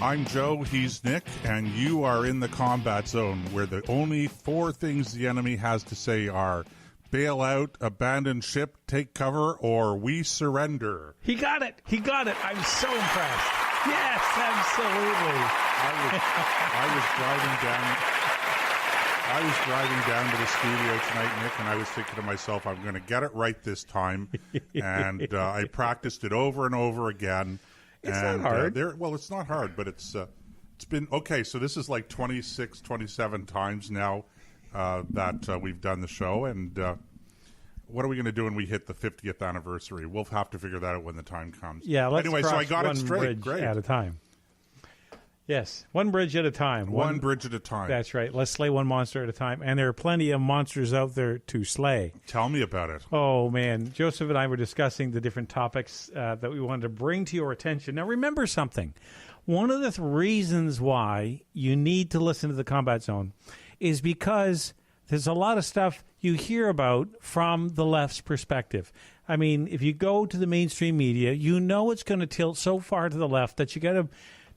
I'm Joe, he's Nick, and you are in the combat zone, where the only four things the enemy has to say are bail out, abandon ship, take cover, or we surrender. He got it. I'm so impressed. Yes, absolutely. I was driving down to the studio tonight, Nick, and I was thinking to myself, I'm going to get it right this time. And I practiced it over and over again. It's not hard. It's not hard, but it's been okay. So this is like 26, 27 times now that we've done the show, and what are we going to do when we hit the 50th anniversary? We'll have to figure that out when the time comes. Yeah. Let's anyway, so I got one it straight. Bridge Great. At a time. Yes, one bridge at a time. One bridge at a time. That's right. Let's slay one monster at a time. And there are plenty of monsters out there to slay. Tell me about it. Oh, man. Joseph and I were discussing the different topics that we wanted to bring to your attention. Now, remember something. One of the reasons why you need to listen to the Combat Zone is because there's a lot of stuff you hear about from the left's perspective. I mean, if you go to the mainstream media, you know it's going to tilt so far to the left that you got to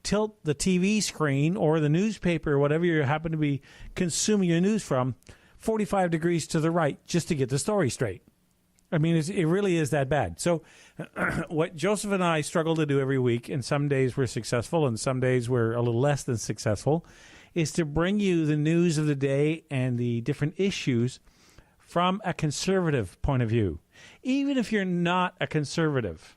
tilt the TV screen or the newspaper or whatever you happen to be consuming your news from 45 degrees to the right just to get the story straight. I mean, it really is that bad. So what Joseph and I struggle to do every week, and some days we're successful and some days we're a little less than successful, is to bring you the news of the day and the different issues from a conservative point of view, even if you're not a conservative.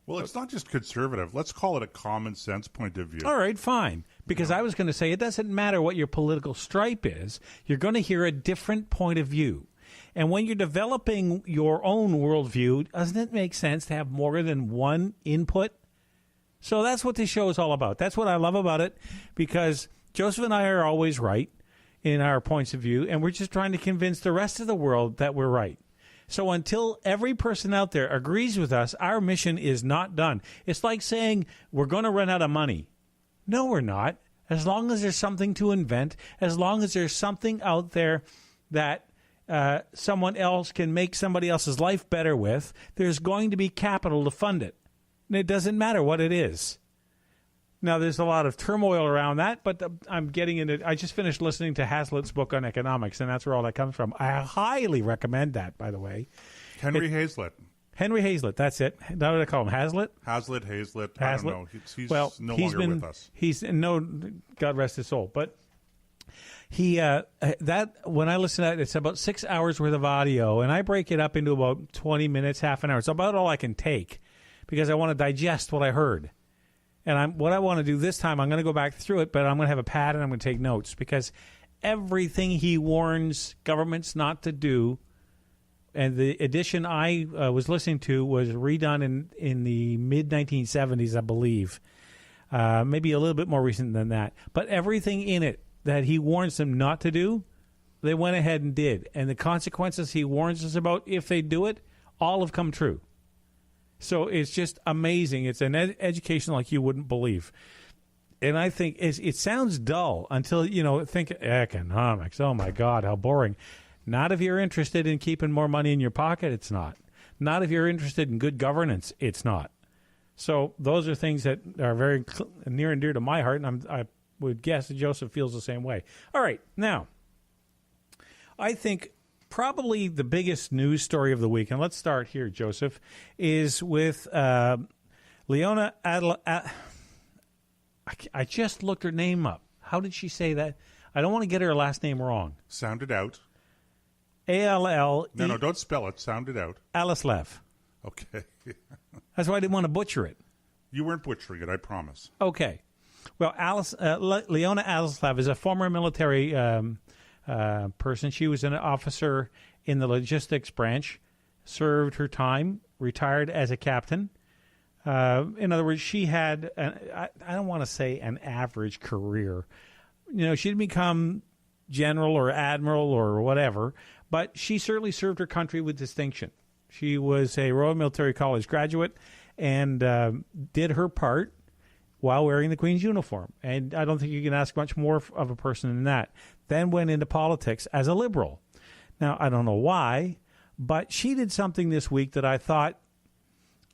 Well, it's not just conservative. Let's call it a common sense point of view. All right, fine. Because I was going to say it doesn't matter what your political stripe is. You're going to hear a different point of view. And when you're developing your own worldview, doesn't it make sense to have more than one input? So that's what this show is all about. That's what I love about it, because Joseph and I are always right in our points of view, and we're just trying to convince the rest of the world that we're right. So until every person out there agrees with us, our mission is not done. It's like saying we're going to run out of money. No, we're not. As long as there's something to invent, as long as there's something out there that someone else can make somebody else's life better with, there's going to be capital to fund it. And it doesn't matter what it is. Now, there's a lot of turmoil around that, but I'm getting into. I just finished listening to Hazlitt's book on economics, and that's where all that comes from. I highly recommend that, by the way. Henry Hazlitt, that's it. What do I call him? Hazlitt? Hazlitt. I don't know. He's no he's longer with us. God rest his soul. But he that when I listen to it, it's about 6 hours worth of audio, and I break it up into about 20 minutes, half an hour. It's about all I can take because I want to digest what I heard. And what I want to do this time, I'm going to go back through it, but I'm going to have a pad and I'm going to take notes, because everything he warns governments not to do, and the edition I was listening to was redone in the mid-1970s, I believe, maybe a little bit more recent than that. But everything in it that he warns them not to do, they went ahead and did. And the consequences he warns us about, if they do it, all have come true. So it's just amazing. It's an education like you wouldn't believe. And I think it sounds dull until, think economics. Oh, my God, how boring. Not if you're interested in keeping more money in your pocket, it's not. Not if you're interested in good governance, it's not. So those are things that are very near and dear to my heart, and I would guess that Joseph feels the same way. All right, now, I think probably the biggest news story of the week, and let's start here, Joseph, is with Leona I just looked her name up. How did she say that? I don't want to get her last name wrong. Sound it out. A-L-L... No, don't spell it. Sound it out. Alislev. Okay. That's why I didn't want to butcher it. You weren't butchering it, I promise. Okay. Well, Leona Alislev is a former military person. She was an officer in the logistics branch, served her time, retired as a captain. In other words, she had, I don't want to say an average career. She didn't become general or admiral or whatever, but she certainly served her country with distinction. She was a Royal Military College graduate and did her part while wearing the Queen's uniform. And I don't think you can ask much more of a person than that. Then went into politics as a liberal. Now, I don't know why, but she did something this week that I thought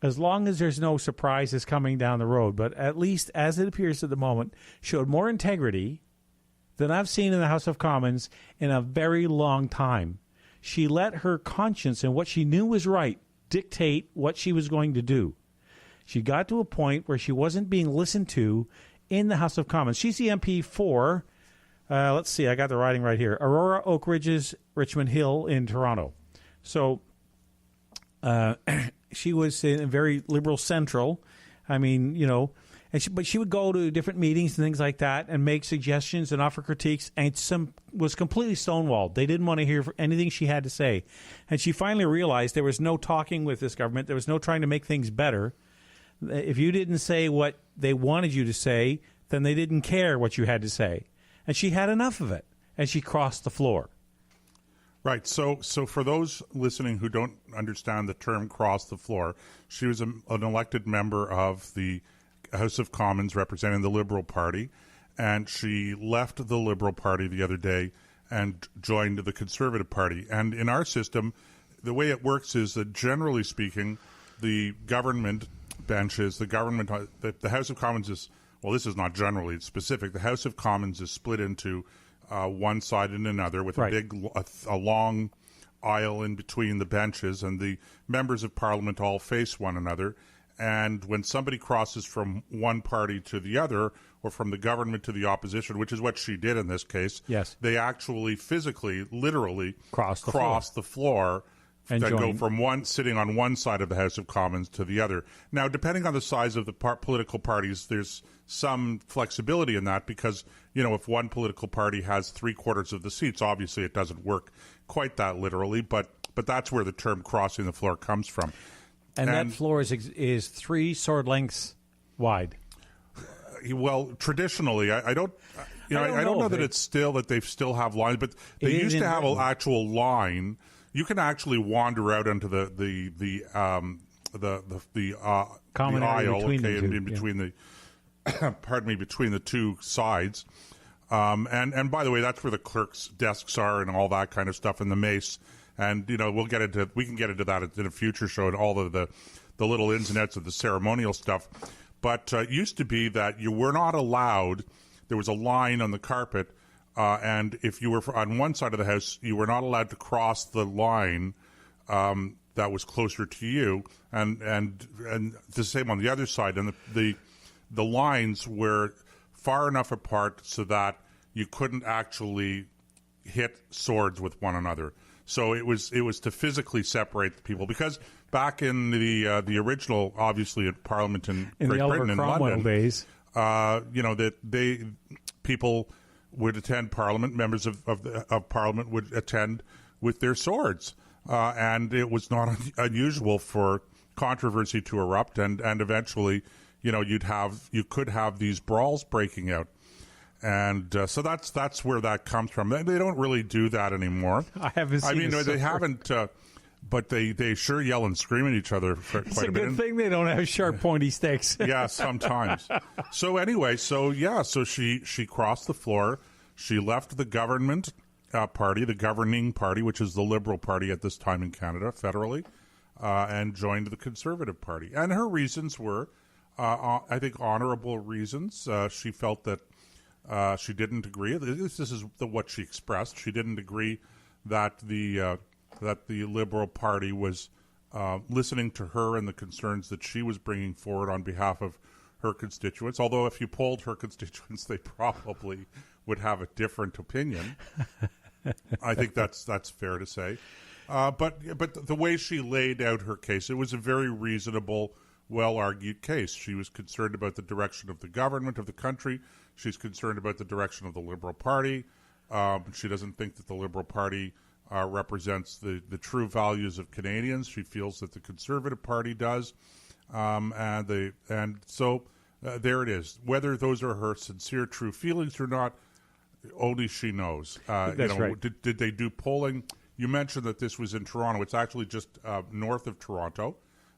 as long as there's no surprises coming down the road, but at least as it appears at the moment, showed more integrity than I've seen in the House of Commons in a very long time. She let her conscience and what she knew was right dictate what she was going to do. She got to a point where she wasn't being listened to in the House of Commons. She's the MP for, let's see, I got the writing right here, Aurora, Oak Ridges, Richmond Hill in Toronto. So she was in a very liberal central. I mean, you know, but she would go to different meetings and things like that and make suggestions and offer critiques, and some was completely stonewalled. They didn't want to hear anything she had to say. And she finally realized there was no talking with this government. There was no trying to make things better. If you didn't say what they wanted you to say, then they didn't care what you had to say. And she had enough of it, and she crossed the floor. Right. So for those listening who don't understand the term cross the floor, she was an elected member of the House of Commons representing the Liberal Party, and she left the Liberal Party the other day and joined the Conservative Party. And in our system, the way it works is that generally speaking, the government benches, the House of Commons is, well, this is not generally, it's specific. The House of Commons is split into one side and another with right. a long aisle in between the benches, and the members of Parliament all face one another. And when somebody crosses from one party to the other, or from the government to the opposition, which is what she did in this case, yes, they actually physically, literally cross the floor and that join. go from sitting on one side of the House of Commons to the other. Now, depending on the size of the political parties, there's some flexibility in that, because, you know, if one political party has 3/4 of the seats, obviously it doesn't work quite that literally, but that's where the term crossing the floor comes from. And that floor is 3 sword lengths wide. Well, traditionally, I don't know that it's still that they still have lines, but they used to have an actual line. You can actually wander out onto the common aisle, between between the pardon me, between the two sides. And by the way, that's where the clerks' desks are and all that kind of stuff, and the mace. And, you know, we can get into that in a future show and all of the little ins and outs of the ceremonial stuff. But it used to be that you were not allowed, there was a line on the carpet, and if you were on one side of the house, you were not allowed to cross the line that was closer to you, and the same on the other side. And the lines were far enough apart so that you couldn't actually hit swords with one another. So it was to physically separate the people, because back in the original, obviously, at Parliament in Great Britain, in London, days, you know, that people would attend Parliament. Members of Parliament would attend with their swords, and it was not unusual for controversy to erupt, and eventually, you know, you could have these brawls breaking out. And so that's where that comes from. They don't really do that anymore. I haven't seen. I mean, they haven't, but they sure yell and scream at each other for it's quite a bit. It's a good thing they don't have sharp, pointy sticks. Yeah, sometimes. So anyway, so she crossed the floor. She left the government party, the governing party, which is the Liberal Party at this time in Canada federally, and joined the Conservative Party. And her reasons were, I think, honorable reasons. She felt that. She didn't agree. This is what she expressed. She didn't agree that the Liberal Party was listening to her and the concerns that she was bringing forward on behalf of her constituents. Although, if you polled her constituents, they probably would have a different opinion. I think that's fair to say. But the way she laid out her case, it was a very reasonable, well-argued case. She was concerned about the direction of the government of the country. She's concerned about the direction of the Liberal Party. She doesn't think that the Liberal Party represents the true values of Canadians. She feels that the Conservative Party does. And so there it is. Whether those are her sincere, true feelings or not, only she knows. That's right. Did they do polling? You mentioned that this was in Toronto. It's actually just north of Toronto.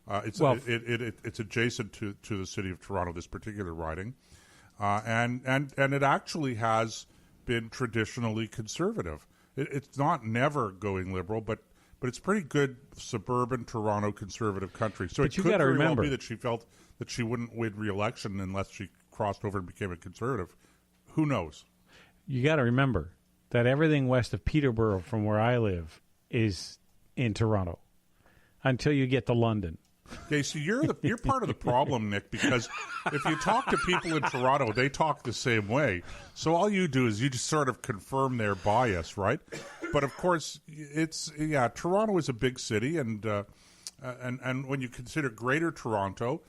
It's adjacent to the city of Toronto, this particular riding. And it actually has been traditionally conservative. It's not never going liberal, but but it's pretty good suburban Toronto conservative country. So But it you could gotta very well remember- be that she felt that she wouldn't win re-election unless she crossed over and became a conservative. Who knows? You got to remember that everything west of Peterborough, from where I live, is in Toronto until you get to London. Okay, so you're part of the problem, Nick, because if you talk to people in Toronto, they talk the same way. So all you do is you just sort of confirm their bias, right? But of course, Toronto is a big city, and when you consider Greater Toronto,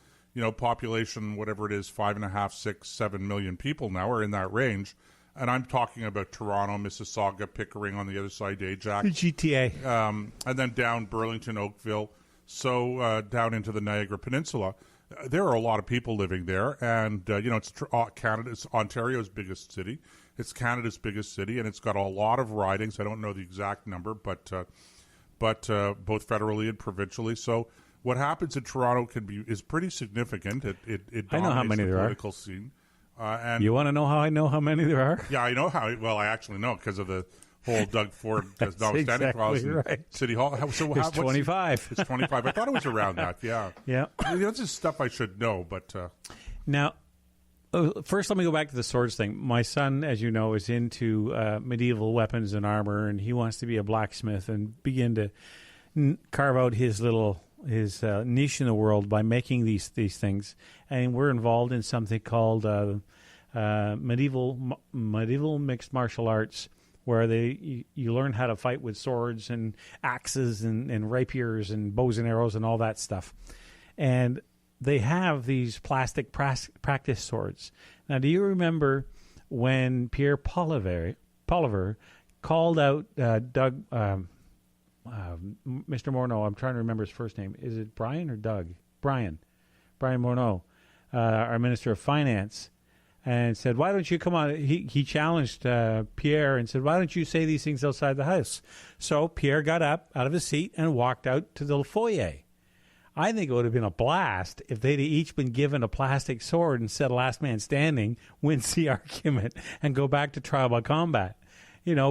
population, whatever it is, 5.5, 6, 7 million people now are in that range. And I'm talking about Toronto, Mississauga, Pickering on the other side, Ajax. The GTA. And then down Burlington, Oakville, so down into the Niagara Peninsula. There are a lot of people living there, and it's Canada's Ontario's biggest city. It's Canada's biggest city, and it's got a lot of ridings. I don't know the exact number, but both federally and provincially. So what happens in Toronto is pretty significant. It I know how dominates many the there are. political scene. And You want to know how I know how many there are? yeah, I know how. Well, I actually know because of the whole Doug Ford Notwithstanding exactly Clause and right. City Hall. So It's 25. It's 25. I thought it was around that. Yeah. Yeah. That's just stuff I should know, but Now, first, let me go back to the swords thing. My son, as you know, is into medieval weapons and armor, and he wants to be a blacksmith and begin to carve out his niche in the world by making these things. And we're involved in something called medieval mixed martial arts, where you learn how to fight with swords and axes and rapiers and bows and arrows and all that stuff. And they have these plastic practice swords. Now, do you remember when Pierre Poliver called out Doug, Mr. Morneau? I'm trying to remember his first name. Is it Brian or Doug? Brian Morneau, our Minister of Finance, and said, why don't you come on? He challenged Pierre and said, why don't you say these things outside the House? So Pierre got up out of his seat and walked out to the foyer. I think it would have been a blast if they'd each been given a plastic sword and said last man standing wins the argument and go back to trial by combat.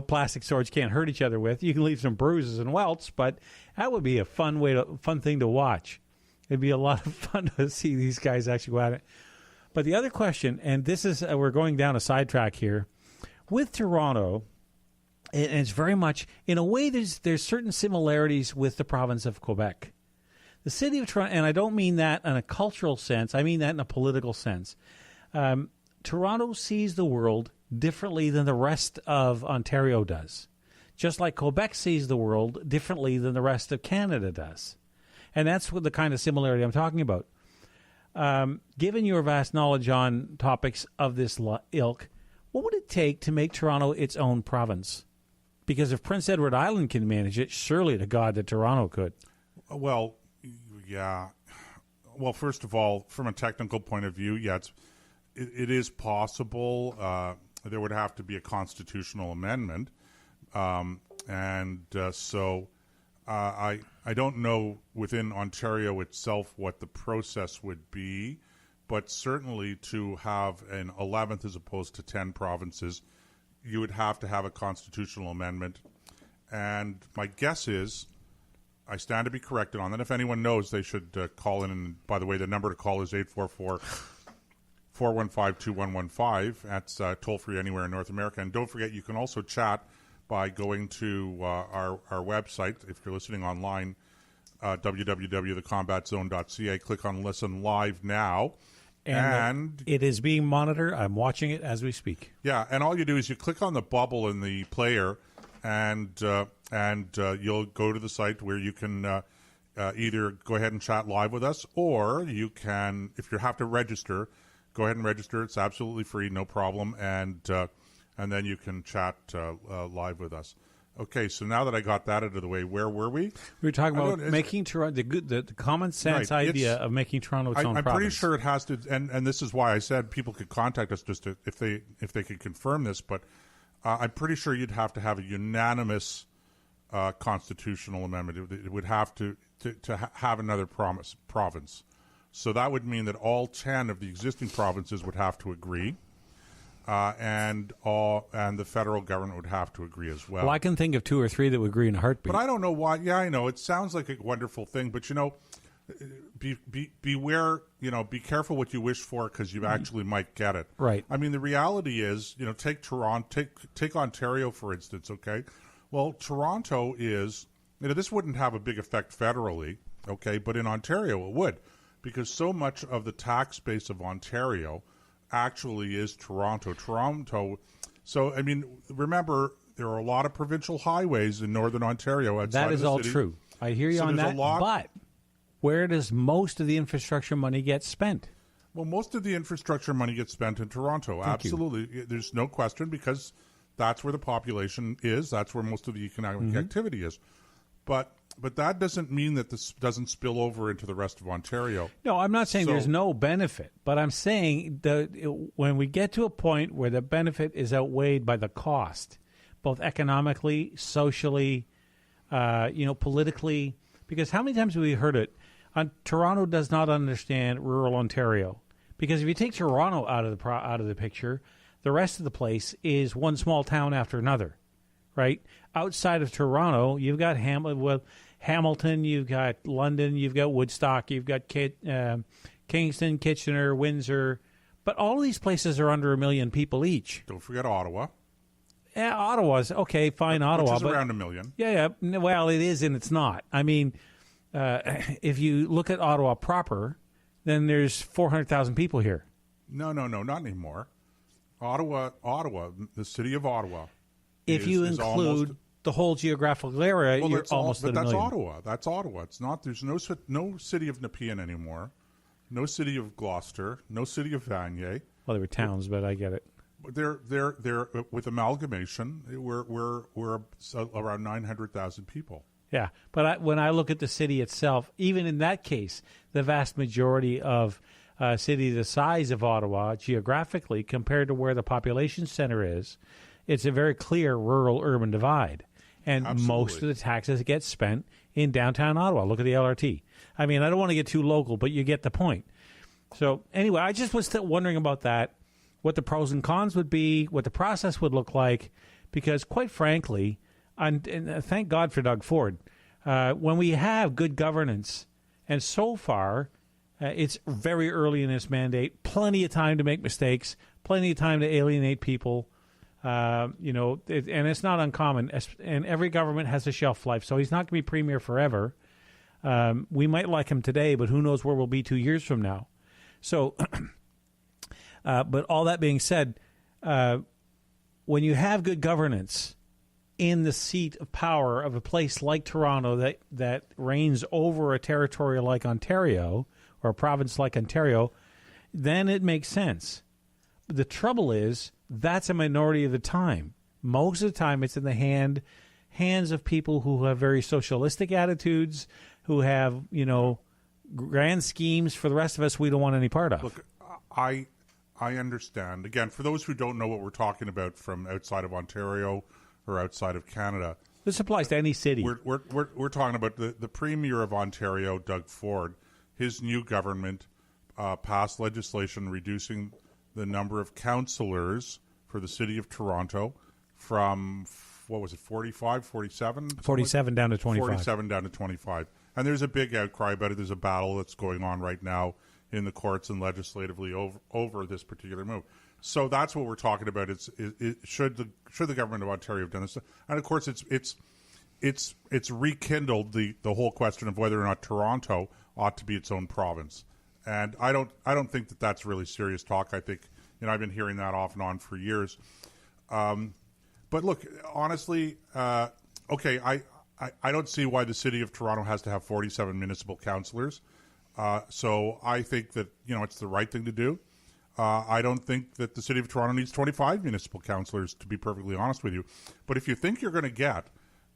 Plastic swords can't hurt each other with. You can leave some bruises and welts, but that would be a fun thing to watch. It'd be a lot of fun to see these guys actually go at it. But the other question, and this is, we're going down a sidetrack here, with Toronto, and it's very much, in a way, there's certain similarities with the province of Quebec. The city of Toronto, and I don't mean that in a cultural sense, I mean that in a political sense. Toronto sees the world differently than the rest of Ontario does, just like Quebec sees the world differently than the rest of Canada does. And that's what the kind of similarity I'm talking about. Given your vast knowledge on topics of this ilk, what would it take to make Toronto its own province? Because if Prince Edward Island can manage it, surely to God that Toronto could. well, yeah. Well, first of all, from a technical point of view, yeah, it is possible. There would have to be a constitutional amendment, so I don't know within Ontario itself what the process would be, but certainly to have an 11th as opposed to 10 provinces, you would have to have a constitutional amendment. And my guess is, I stand to be corrected on that. If anyone knows, they should call in. And by the way, the number to call is 844-415-2115. That's toll-free anywhere in North America. And don't forget, you can also chat by going to our website, if you're listening online, www.thecombatzone.ca. Click on Listen Live Now. And it is being monitored. I'm watching it as we speak. Yeah, and all you do is you click on the bubble in the player, and you'll go to the site where you can either go ahead and chat live with us, or you can, if you have to register, go ahead and register. It's absolutely free, no problem, and then you can chat live with us. Okay, so now that I got that out of the way, where were we? We were talking about making Toronto the common sense idea of making Toronto its own province. I'm pretty sure it has to, and this is why I said people could contact us just if they could confirm this. But I'm pretty sure you'd have to have a unanimous constitutional amendment. It would have to have another province. So that would mean that all 10 of the existing provinces would have to agree. and the federal government would have to agree as well. Well, I can think of 2 or 3 that would agree in a heartbeat. But I don't know why. Yeah, I know it sounds like a wonderful thing, but beware. Be careful what you wish for, because you actually might get it. Right. I mean, the reality is, take Toronto, take Ontario for instance. Okay. Well, Toronto is. This wouldn't have a big effect federally. Okay, but in Ontario it would, because so much of the tax base of Ontario actually is Toronto. So, I mean, remember, there are a lot of provincial highways in northern Ontario outside that is of the all city. true. I hear you on that. But where does most of the infrastructure money get spent? Well, most of the infrastructure money gets spent in Toronto. Absolutely. There's no question, because that's where the population is. That's where most of the economic activity is. But that doesn't mean that this doesn't spill over into the rest of Ontario. No, I'm not saying there's no benefit, but I'm saying when we get to a point where the benefit is outweighed by the cost, both economically, socially, politically, because how many times have we heard it? Toronto does not understand rural Ontario, because if you take Toronto out of the picture, the rest of the place is one small town after another, right? Outside of Toronto, you've got Hamilton, you've got London, you've got Woodstock, you've got Kingston, Kitchener, Windsor, but all of these places are under 1 million people each. Don't forget Ottawa. Yeah, Ottawa's okay, fine, Ottawa, which is around 1 million. Yeah. Well, it is and it's not. I mean, if you look at Ottawa proper, then there's 400,000 people here. No, not anymore. Ottawa, the city of Ottawa. If you include the whole geographical area, you're almost at 1 million. Ottawa. That's Ottawa. It's not. There's no city of Nepean anymore. No city of Gloucester. No city of Vanier. Well, they were towns, but I get it. They're with amalgamation. We're around 900,000 people. Yeah, but when I look at the city itself, even in that case, the vast majority of a city the size of Ottawa geographically compared to where the population center is, it's a very clear rural-urban divide. And most of the taxes get spent in downtown Ottawa. Look at the LRT. I mean, I don't want to get too local, but you get the point. So anyway, I just was still wondering about that, what the pros and cons would be, what the process would look like, because quite frankly, and thank God for Doug Ford, when we have good governance, and so far it's very early in this mandate, plenty of time to make mistakes, plenty of time to alienate people, and it's not uncommon, and every government has a shelf life, so he's not going to be premier forever. We might like him today, but who knows where we'll be 2 years from now. So, but all that being said, when you have good governance in the seat of power of a place like Toronto that reigns over a territory like Ontario or a province like Ontario, then it makes sense. But the trouble is that's a minority of the time. Most of the time it's in the hands of people who have very socialistic attitudes, who have, grand schemes. For the rest of us, we don't want any part of. Look, I understand. Again, for those who don't know what we're talking about from outside of Ontario or outside of Canada, this applies to any city. We're talking about the Premier of Ontario, Doug Ford. His new government passed legislation reducing the number of councillors for the city of Toronto from, 47? 47 down to 25. 47 down to 25. And there's a big outcry about it. There's a battle that's going on right now in the courts and legislatively over this particular move. So that's what we're talking about. Should the government of Ontario have done this? And of course, it's rekindled the whole question of whether or not Toronto ought to be its own province. And I don't think that that's really serious talk. I think I've been hearing that off and on for years. But look, honestly, okay, I don't see why the city of Toronto has to have 47 municipal councillors. So I think that it's the right thing to do. I don't think that the city of Toronto needs 25 municipal councillors, to be perfectly honest with you. But if you think you're going to get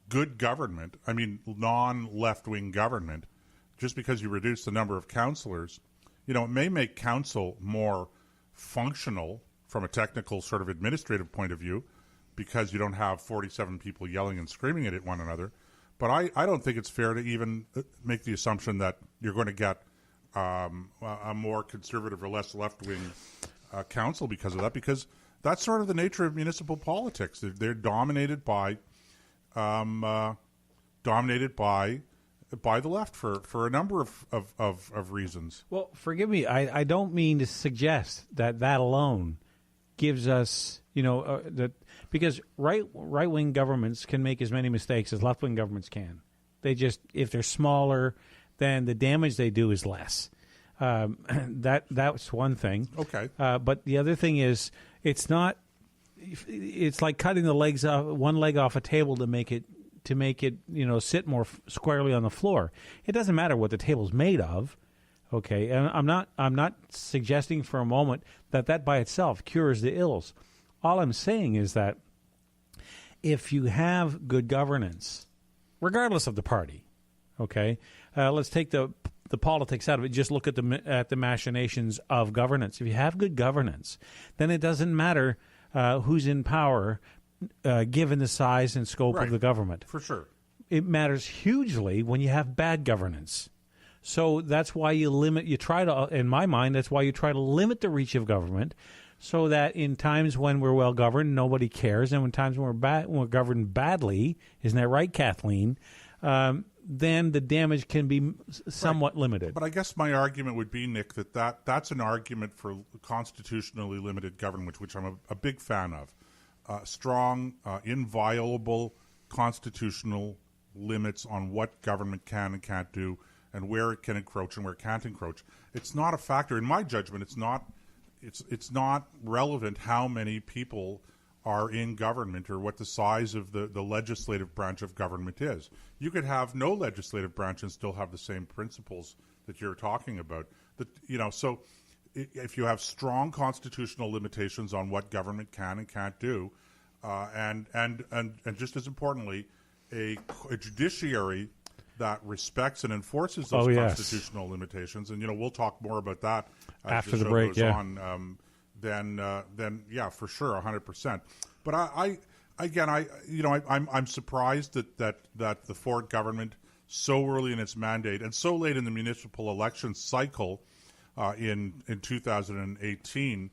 good government, I mean non-left-wing government, just because you reduce the number of councillors, it may make council more functional from a technical sort of administrative point of view, because you don't have 47 people yelling and screaming at one another. But I don't think it's fair to even make the assumption that you're going to get a more conservative or less left-wing council because of that, because that's sort of the nature of municipal politics. They're dominated by the left for a number of reasons. Well, forgive me. I don't mean to suggest that alone gives us, that because right-wing governments can make as many mistakes as left-wing governments can. They just, if they're smaller, then the damage they do is less. That's one thing. Okay. But the other thing is, it's like cutting the legs off one leg off a table to make it sit more squarely on the floor. It doesn't matter what the table's made of. Okay, and I'm not suggesting for a moment that by itself cures the ills. All I'm saying is that if you have good governance, regardless of the party, okay, let's take the politics out of it. Just look at the machinations of governance. If you have good governance, then it doesn't matter who's in power, given the size and scope of the government. For sure, it matters hugely when you have bad governance. So that's why in my mind, that's why you try to limit the reach of government, so that in times when we're well governed, nobody cares, and when times when we're governed badly, isn't that right, Kathleen? Then the damage can be somewhat limited. But I guess my argument would be, Nick, that's an argument for constitutionally limited government, which I'm a big fan of. Strong, inviolable constitutional limits on what government can and can't do, and where it can encroach and where it can't encroach. It's not a factor. In my judgment, it's not relevant how many people are in government or what the size of the legislative branch of government is. You could have no legislative branch and still have the same principles that you're talking about. So if you have strong constitutional limitations on what government can and can't do, and just as importantly, a judiciary that respects and enforces those constitutional limitations, and we'll talk more about that as after the the show break. goes on. Then yeah, for sure, 100%. But I'm surprised that the Ford government so early in its mandate and so late in the municipal election cycle in 2018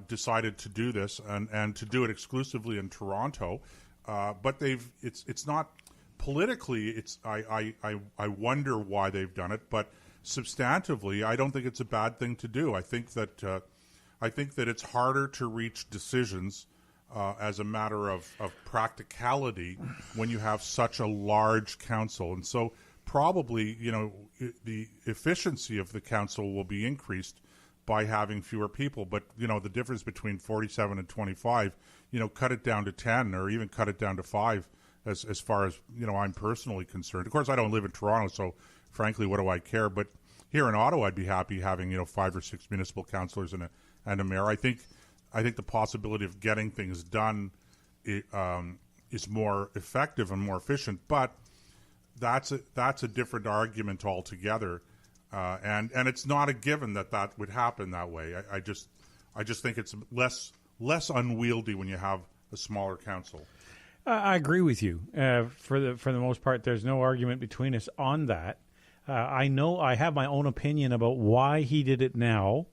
decided to do this and to do it exclusively in Toronto. But it's not. Politically, I wonder why they've done it, but substantively, I don't think it's a bad thing to do. I think that it's harder to reach decisions as a matter of practicality when you have such a large council, and so probably the efficiency of the council will be increased by having fewer people. But the difference between 47 and 25, cut it down to 10 or even cut it down to 5. As far as I'm personally concerned. Of course, I don't live in Toronto, so frankly, what do I care? But here in Ottawa, I'd be happy having 5 or 6 municipal councillors and a mayor. I think the possibility of getting things done is more effective and more efficient. But that's a different argument altogether, and it's not a given that would happen that way. I just think it's less unwieldy when you have a smaller council. I agree with you. For the most part, there's no argument between us on that. I know I have my own opinion about why he did it now,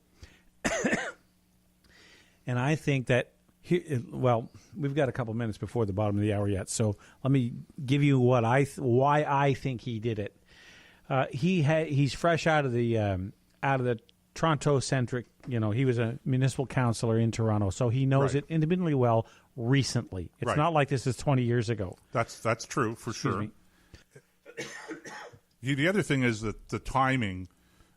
and I think that we've got a couple minutes before the bottom of the hour yet, so let me give you why I think he did it. He's fresh out of the Toronto-centric. He was a municipal councillor in Toronto, so he knows it intimately well. Recently, it's not like this is 20 years ago. That's true for sure. Me. The other thing is that the timing.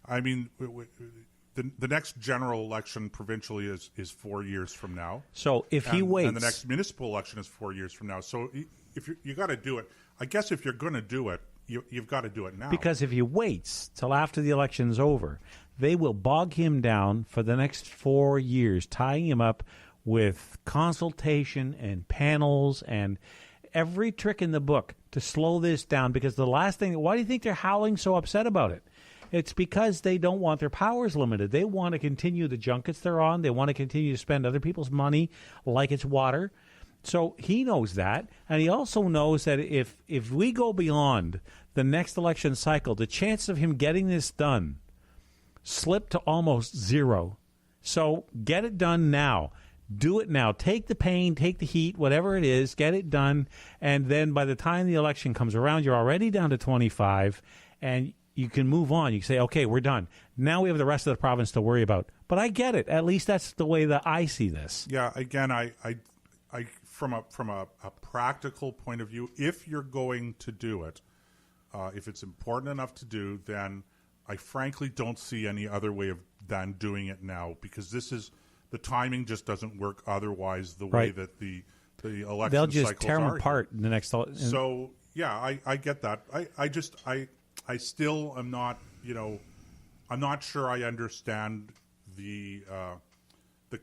I mean, the next general election provincially is 4 years from now. So if he waits, and the next municipal election is 4 years from now. So if you got to do it, I guess if you're going to do it, you've got to do it now. Because if he waits till after the election's over, they will bog him down for the next 4 years, tying him up with consultation and panels and every trick in the book to slow this down. Because the last thing, why do you think they're howling so upset about it? It's because they don't want their powers limited. They want to continue the junkets they're on. They want to continue to spend other people's money like it's water. So he knows that. And he also knows that if we go beyond the next election cycle, the chance of him getting this done slip to almost zero. So get it done now. Do it now. Take the pain, take the heat, whatever it is, get it done. And then by the time the election comes around, you're already down to 25, and you can move on. You can say, okay, we're done. Now we have the rest of the province to worry about. But I get it. At least that's the way that I see this. Yeah, again, I from a practical point of view, if you're going to do it, if it's important enough to do, then I frankly don't see any other way than doing it now, because the timing just doesn't work otherwise. The way that the election they'll just cycles tear them are apart in the next. So yeah, I get that. I still am not. I'm not sure I understand the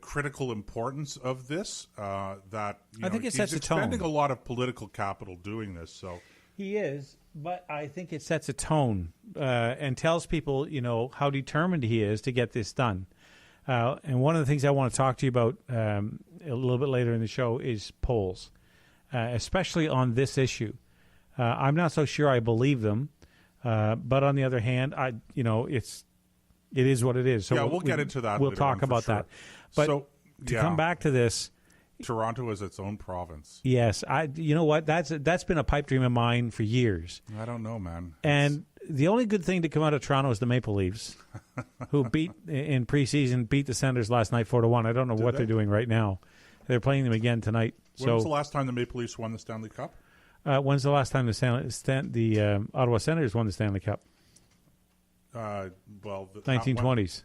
critical importance of this. That I think it sets a tone. He's expending a lot of political capital doing this. So he is, but I think it sets a tone and tells people, how determined he is to get this done. And one of the things I want to talk to you about a little bit later in the show is polls, especially on this issue. I'm not so sure I believe them, but on the other hand, it is what it is. So yeah, we'll get into that. We'll talk about that. But to come back to this, Toronto is its own province. Yes, you know what? That's been a pipe dream of mine for years. I don't know, man. And the only good thing to come out of Toronto is the Maple Leafs, who beat the Senators last night 4-1. I don't know what they're doing right now. They're playing them again tonight. When was the last time the Maple Leafs won the Stanley Cup? When's the last time the Ottawa Senators won the Stanley Cup? The 1920s.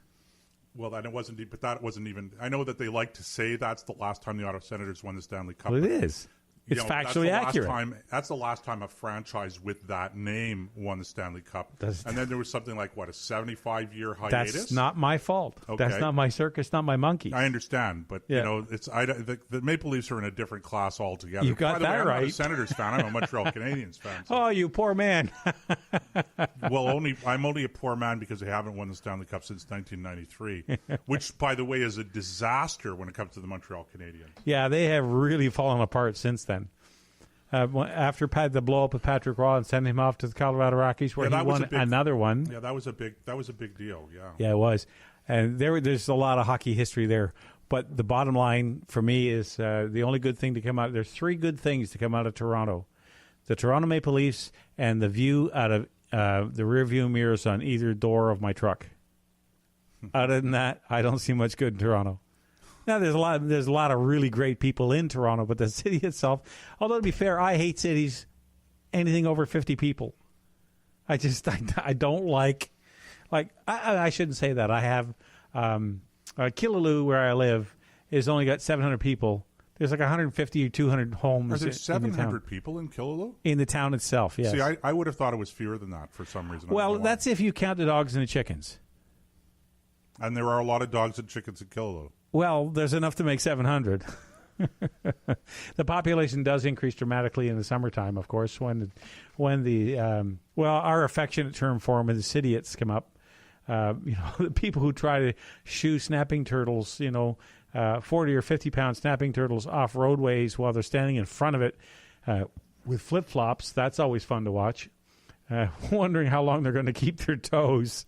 Well, that it wasn't, but that wasn't even. I know that they like to say that's the last time the Ottawa Senators won the Stanley Cup. Well, it is. It's factually accurate. That's the last time a franchise with that name won the Stanley Cup. And then there was something like, a 75-year hiatus? That's not my fault. Okay. That's not my circus, not my monkey. I understand, but the Maple Leafs are in a different class altogether. You got that right. I'm not a Senators fan. I'm a Montreal Canadiens fan. So. Oh, you poor man. Well, I'm only a poor man because they haven't won the Stanley Cup since 1993, which, by the way, is a disaster when it comes to the Montreal Canadiens. Yeah, they have really fallen apart since then. After the blow up of Patrick Roy and sending him off to the Colorado Rockies, where he won another one. Yeah, that was a big deal. Yeah, it was, and there's a lot of hockey history there. But the bottom line for me is the only good thing to come out. There's three good things to come out of Toronto: the Toronto Maple Leafs and the view out of the rear view mirrors on either door of my truck. Other than that, I don't see much good in Toronto. Now, there's a lot of really great people in Toronto, but the city itself, although to be fair, I hate cities anything over 50 people. I don't like I shouldn't say that. I have Killaloo, where I live, is only got 700 people. There's like 150 or 200 homes. Are there 700 people in Killaloo? In the town itself, yes. See, I would have thought it was fewer than that for some reason. Well, that's if you count the dogs and the chickens. And there are a lot of dogs and chickens in Killaloo. Well, there's enough to make 700. The population does increase dramatically in the summertime, of course, when our affectionate term for them is the idiots come up. The people who try to shoo snapping turtles, 40 or 50 pound snapping turtles off roadways while they're standing in front of it with flip flops. That's always fun to watch. Wondering how long they're going to keep their toes.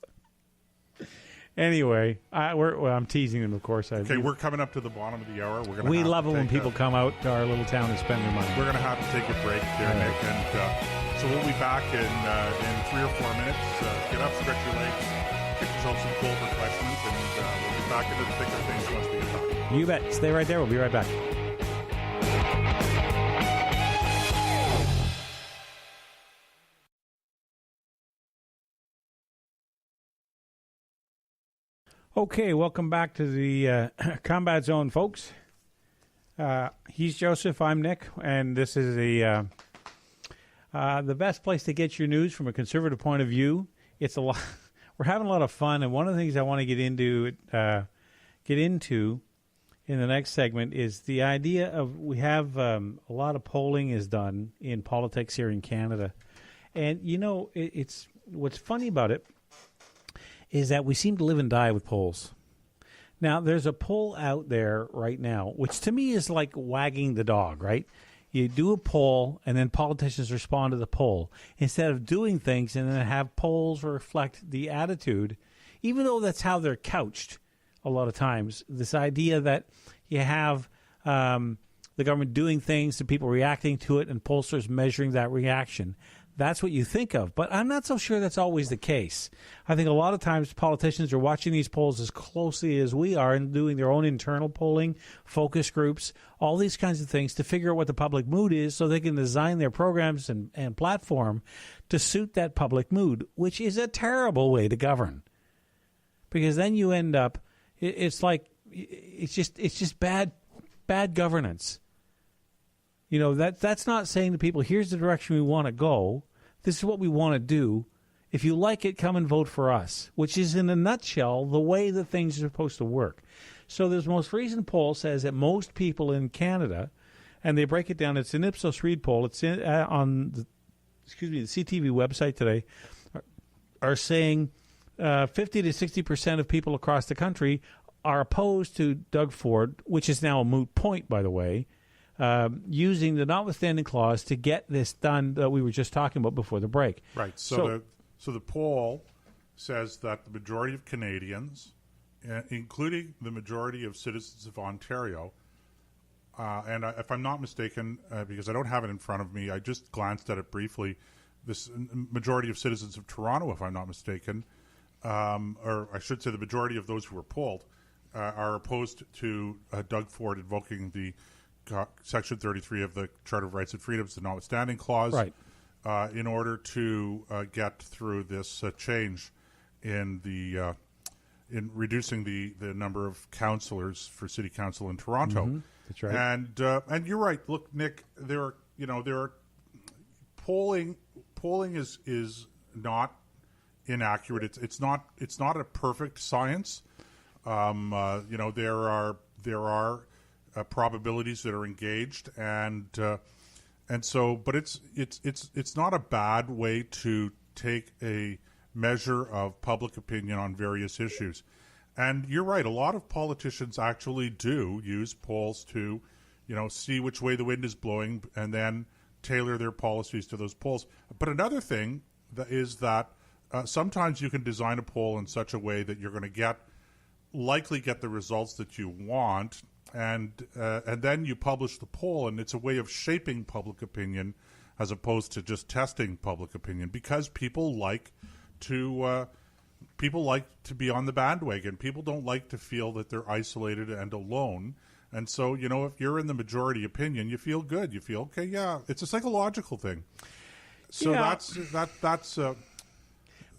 Anyway, I'm teasing them, of course. Okay, we're coming up to the bottom of the hour. We love it when people come out to our little town and spend their money. We're going to have to take a break there, Nick. And so we'll be back in 3 or 4 minutes. Get up, stretch your legs, get yourself some cold refreshments, and we'll be back into the thick of things once we get back. You bet. Stay right there. We'll be right back. Okay, welcome back to the Combat Zone, folks. He's Joseph, I'm Nick, and this is the best place to get your news from a conservative point of view. It's a lot. We're having a lot of fun, and one of the things I want to get into in the next segment is the idea of we have a lot of polling is done in politics here in Canada, and it's what's funny about it is that we seem to live and die with polls. Now, there's a poll out there right now, which to me is like wagging the dog, right? You do a poll, and then politicians respond to the poll. Instead of doing things and then have polls reflect the attitude, even though that's how they're couched, a lot of times. This idea that you have the government doing things and people reacting to it and pollsters measuring that reaction. That's what you think of. But I'm not so sure that's always the case. I think a lot of times politicians are watching these polls as closely as we are and doing their own internal polling, focus groups, all these kinds of things to figure out what the public mood is so they can design their programs and platform to suit that public mood, which is a terrible way to govern. Because then you end up, it's just bad governance. You know, that's not saying to people, here's the direction we want to go. This is what we want to do. If you like it, come and vote for us, which is in a nutshell the way that things are supposed to work. So this most recent poll says that most people in Canada, and they break it down, it's an Ipsos Reid poll, it's on the CTV website today, are saying 50 to 60% of people across the country are opposed to Doug Ford, which is now a moot point, by the way, using the Notwithstanding Clause to get this done that we were just talking about before the break. Right. So the poll says that the majority of Canadians, including the majority of citizens of Ontario, and if I'm not mistaken, because I don't have it in front of me, I just glanced at it briefly, this majority of citizens of Toronto, if I'm not mistaken, or I should say the majority of those who were polled, are opposed to Doug Ford invoking the Section 33 of the Charter of Rights and Freedoms, the Notwithstanding Clause, right, in order to get through this change in the in reducing the number of councillors for City Council in Toronto. Mm-hmm. That's right. And you're right. Look, Nick, there are polling is not inaccurate. It's not a perfect science. There are probabilities that are engaged, and so, but it's not a bad way to take a measure of public opinion on various issues. And you're right, a lot of politicians actually do use polls to, see which way the wind is blowing and then tailor their policies to those polls. But another thing is that sometimes you can design a poll in such a way that you're going to likely get the results that you want, and then you publish the poll, and it's a way of shaping public opinion as opposed to just testing public opinion, because people like to be on the bandwagon. People don't like to feel that they're isolated and alone. And so, if you're in the majority opinion, you feel good. You feel, okay, yeah, it's a psychological thing. So that's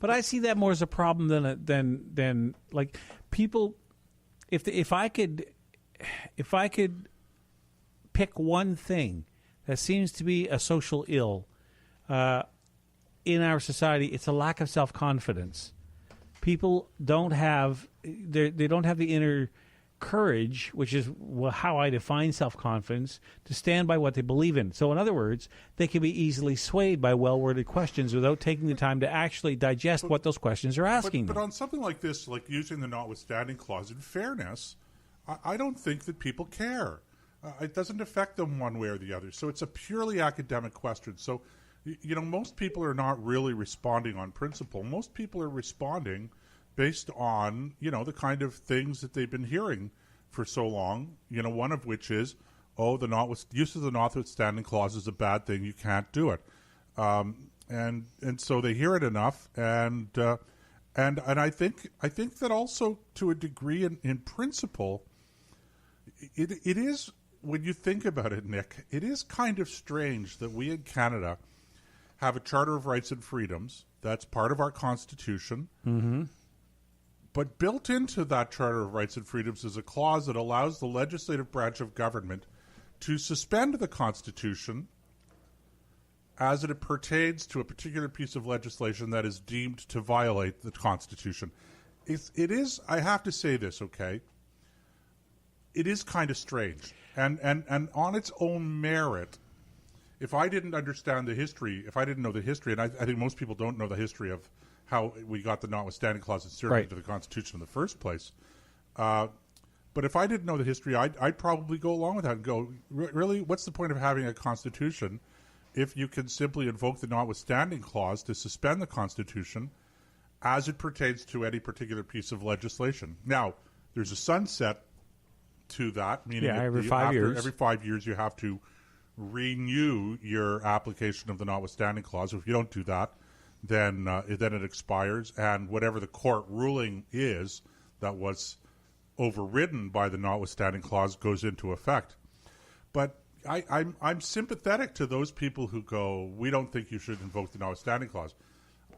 But I see that more as a problem than like people. If I could pick one thing that seems to be a social ill in our society, it's a lack of self-confidence. People don't have they don't have the inner courage, which is how I define self-confidence, to stand by what they believe in. So in other words, they can be easily swayed by well-worded questions without taking the time to actually digest what those questions are asking But them. on something like this, like using the Notwithstanding Clause, in fairness, I don't think that people care. It doesn't affect them one way or the other. So it's a purely academic question. So, most people are not really responding on principle. Most people are responding based on, the kind of things that they've been hearing for so long, one of which is, use of the Notwithstanding Clause is a bad thing, you can't do it. And so they hear it enough, and I think that also to a degree in principle, it is, when you think about it, Nick, it is kind of strange that we in Canada have a Charter of Rights and Freedoms that's part of our Constitution. Mm-hmm. But built into that Charter of Rights and Freedoms is a clause that allows the legislative branch of government to suspend the Constitution as it pertains to a particular piece of legislation that is deemed to violate the Constitution. It is, I have to say this, okay? It is kind of strange. And on its own merit, if I didn't understand the history, if I didn't know the history, and I think most people don't know the history of how we got the Notwithstanding Clause inserted into the Constitution in the first place. But if I didn't know the history, I'd probably go along with that and go, really, what's the point of having a Constitution if you can simply invoke the Notwithstanding Clause to suspend the Constitution as it pertains to any particular piece of legislation? Now, there's a sunset to that, meaning every 5 years. Every 5 years you have to renew your application of the Notwithstanding Clause. If you don't do that, then it expires, and whatever the court ruling is that was overridden by the Notwithstanding Clause goes into effect. But I'm sympathetic to those people who go, we don't think you should invoke the Notwithstanding Clause.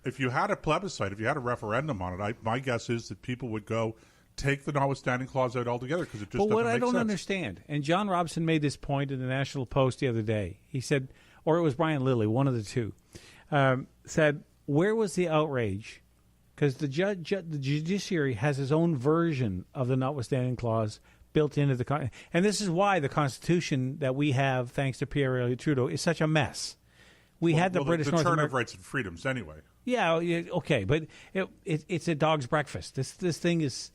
If you had a plebiscite, if you had a referendum on it, my guess is that people would go, take the Notwithstanding Clause out altogether, because it just doesn't make sense. But what I don't understand, and John Robson made this point in the National Post the other day. He said, or it was Brian Lilly, one of the two, said, where was the outrage? Because the judiciary has his own version of the Notwithstanding Clause built into the and this is why the Constitution that we have, thanks to Pierre Elliott Trudeau, is such a mess. We had the British North Charter America of Rights and Freedoms anyway. Yeah, okay, but it's a dog's breakfast. This thing is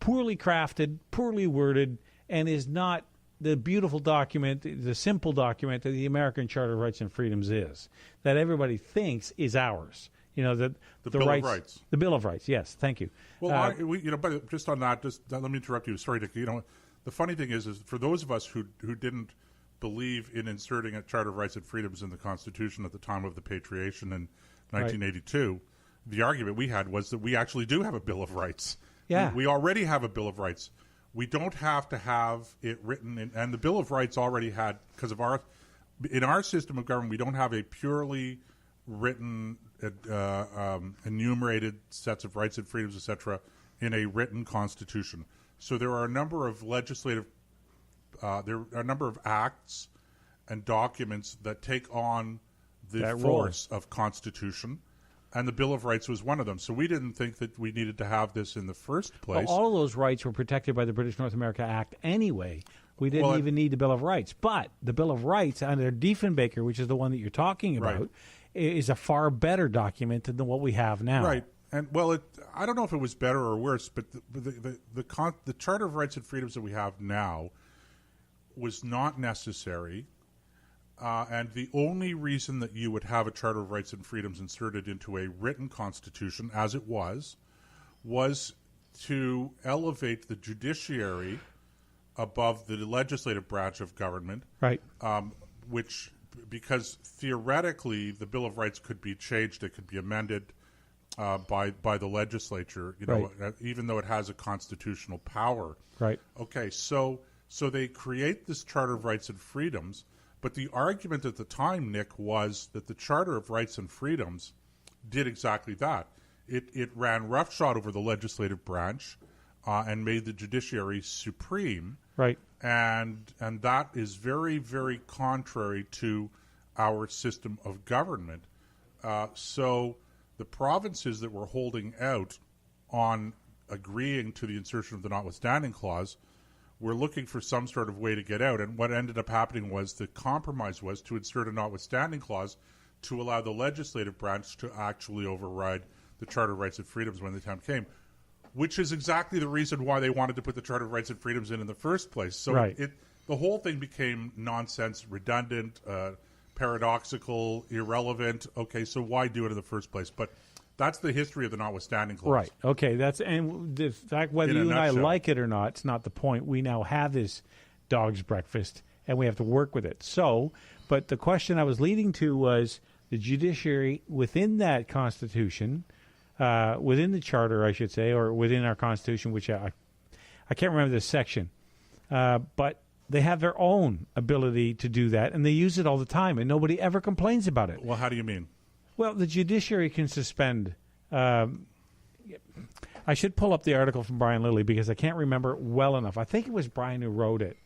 poorly crafted, poorly worded, and is not the beautiful document, the simple document that the American Charter of Rights and Freedoms is, that everybody thinks is ours. You know, the Bill rights, of Rights. The Bill of Rights, yes, thank you. Well, but just on that, let me interrupt you. Sorry, Dick. The funny thing is for those of us who didn't believe in inserting a Charter of Rights and Freedoms in the Constitution at the time of the Patriation in 1982, the argument we had was that we actually do have a Bill of Rights. Yeah. We already have a Bill of Rights. We don't have to have it written in, and the Bill of Rights already had, because of in our system of government, we don't have a purely written, enumerated sets of rights and freedoms, etc., in a written constitution. So there are a number of acts and documents that take on the force of Constitution, and the Bill of Rights was one of them. So we didn't think that we needed to have this in the first place. Well, all of those rights were protected by the British North America Act anyway. We didn't even need the Bill of Rights. But the Bill of Rights under Diefenbaker, which is the one that you're talking about, is a far better document than what we have now. Right. And, I don't know if it was better or worse, but the Charter of Rights and Freedoms that we have now was not necessary. And the only reason that you would have a Charter of Rights and Freedoms inserted into a written constitution, as it was to elevate the judiciary above the legislative branch of government. Right. Because theoretically the Bill of Rights could be changed, it could be amended by the legislature, even though it has a constitutional power. Right. Okay, so they create this Charter of Rights and Freedoms. But the argument at the time, Nick, was that the Charter of Rights and Freedoms did exactly that. It ran roughshod over the legislative branch and made the judiciary supreme. Right. And that is very, very contrary to our system of government. So the provinces that were holding out on agreeing to the insertion of the Notwithstanding Clause were looking for some sort of way to get out. And what ended up happening was the compromise was to insert a Notwithstanding Clause to allow the legislative branch to actually override the Charter of Rights and Freedoms when the time came, which is exactly the reason why they wanted to put the Charter of Rights and Freedoms in the first place. So the whole thing became nonsense, redundant, paradoxical, irrelevant. Okay, so why do it in the first place? But that's the history of the Notwithstanding Clause. Right. Okay. And the fact whether you and I like it or not, it's not the point. We now have this dog's breakfast, and we have to work with it. So, but the question I was leading to was the judiciary within that Constitution, within the Charter, I should say, or within our Constitution, which I can't remember the section, but they have their own ability to do that, and they use it all the time, and nobody ever complains about it. Well, how do you mean? Well, the judiciary can suspend. I should pull up the article from Brian Lilly because I can't remember it well enough. I think it was Brian who wrote it.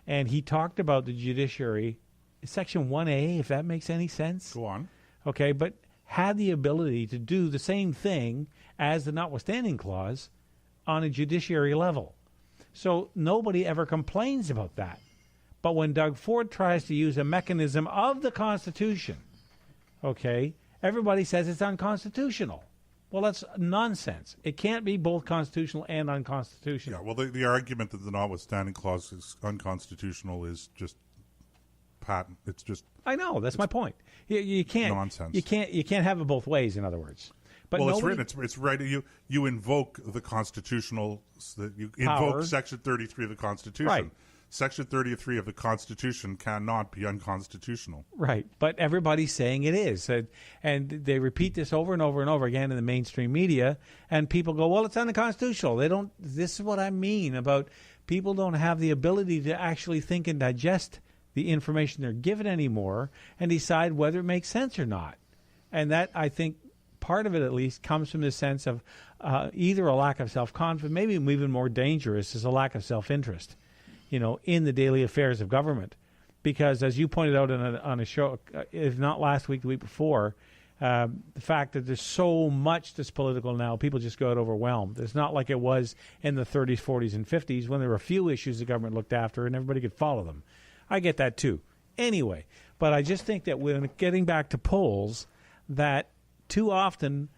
And he talked about the judiciary, Section 1A, if that makes any sense. Go on. Okay, but had the ability to do the same thing as the Notwithstanding Clause on a judiciary level. So nobody ever complains about that. But when Doug Ford tries to use a mechanism of the Constitution, okay, everybody says it's unconstitutional. Well, that's nonsense. It can't be both constitutional and unconstitutional. Yeah, well, the argument that the Notwithstanding Clause is unconstitutional is just patent. It's just. I know. That's my point. You can't. Nonsense. You can't have it both ways. In other words, But well, it's written. It's right. You invoke the constitutional. You invoke Section 33 of the Constitution. Right. Section 33 of the Constitution cannot be unconstitutional. Right. But everybody's saying it is. And they repeat this over and over and over again in the mainstream media. And people go, well, it's unconstitutional. They don't. This is what I mean about people don't have the ability to actually think and digest the information they're given anymore and decide whether it makes sense or not. And that, I think, part of it at least comes from the sense of either a lack of self-confidence, maybe even more dangerous is a lack of self-interest, in the daily affairs of government. Because as you pointed out on a show, if not last week, the week before, the fact that there's so much that's political now, people just got overwhelmed. It's not like it was in the 30s, 40s, and 50s when there were a few issues the government looked after and everybody could follow them. I get that too. Anyway, but I just think that when getting back to polls, that too often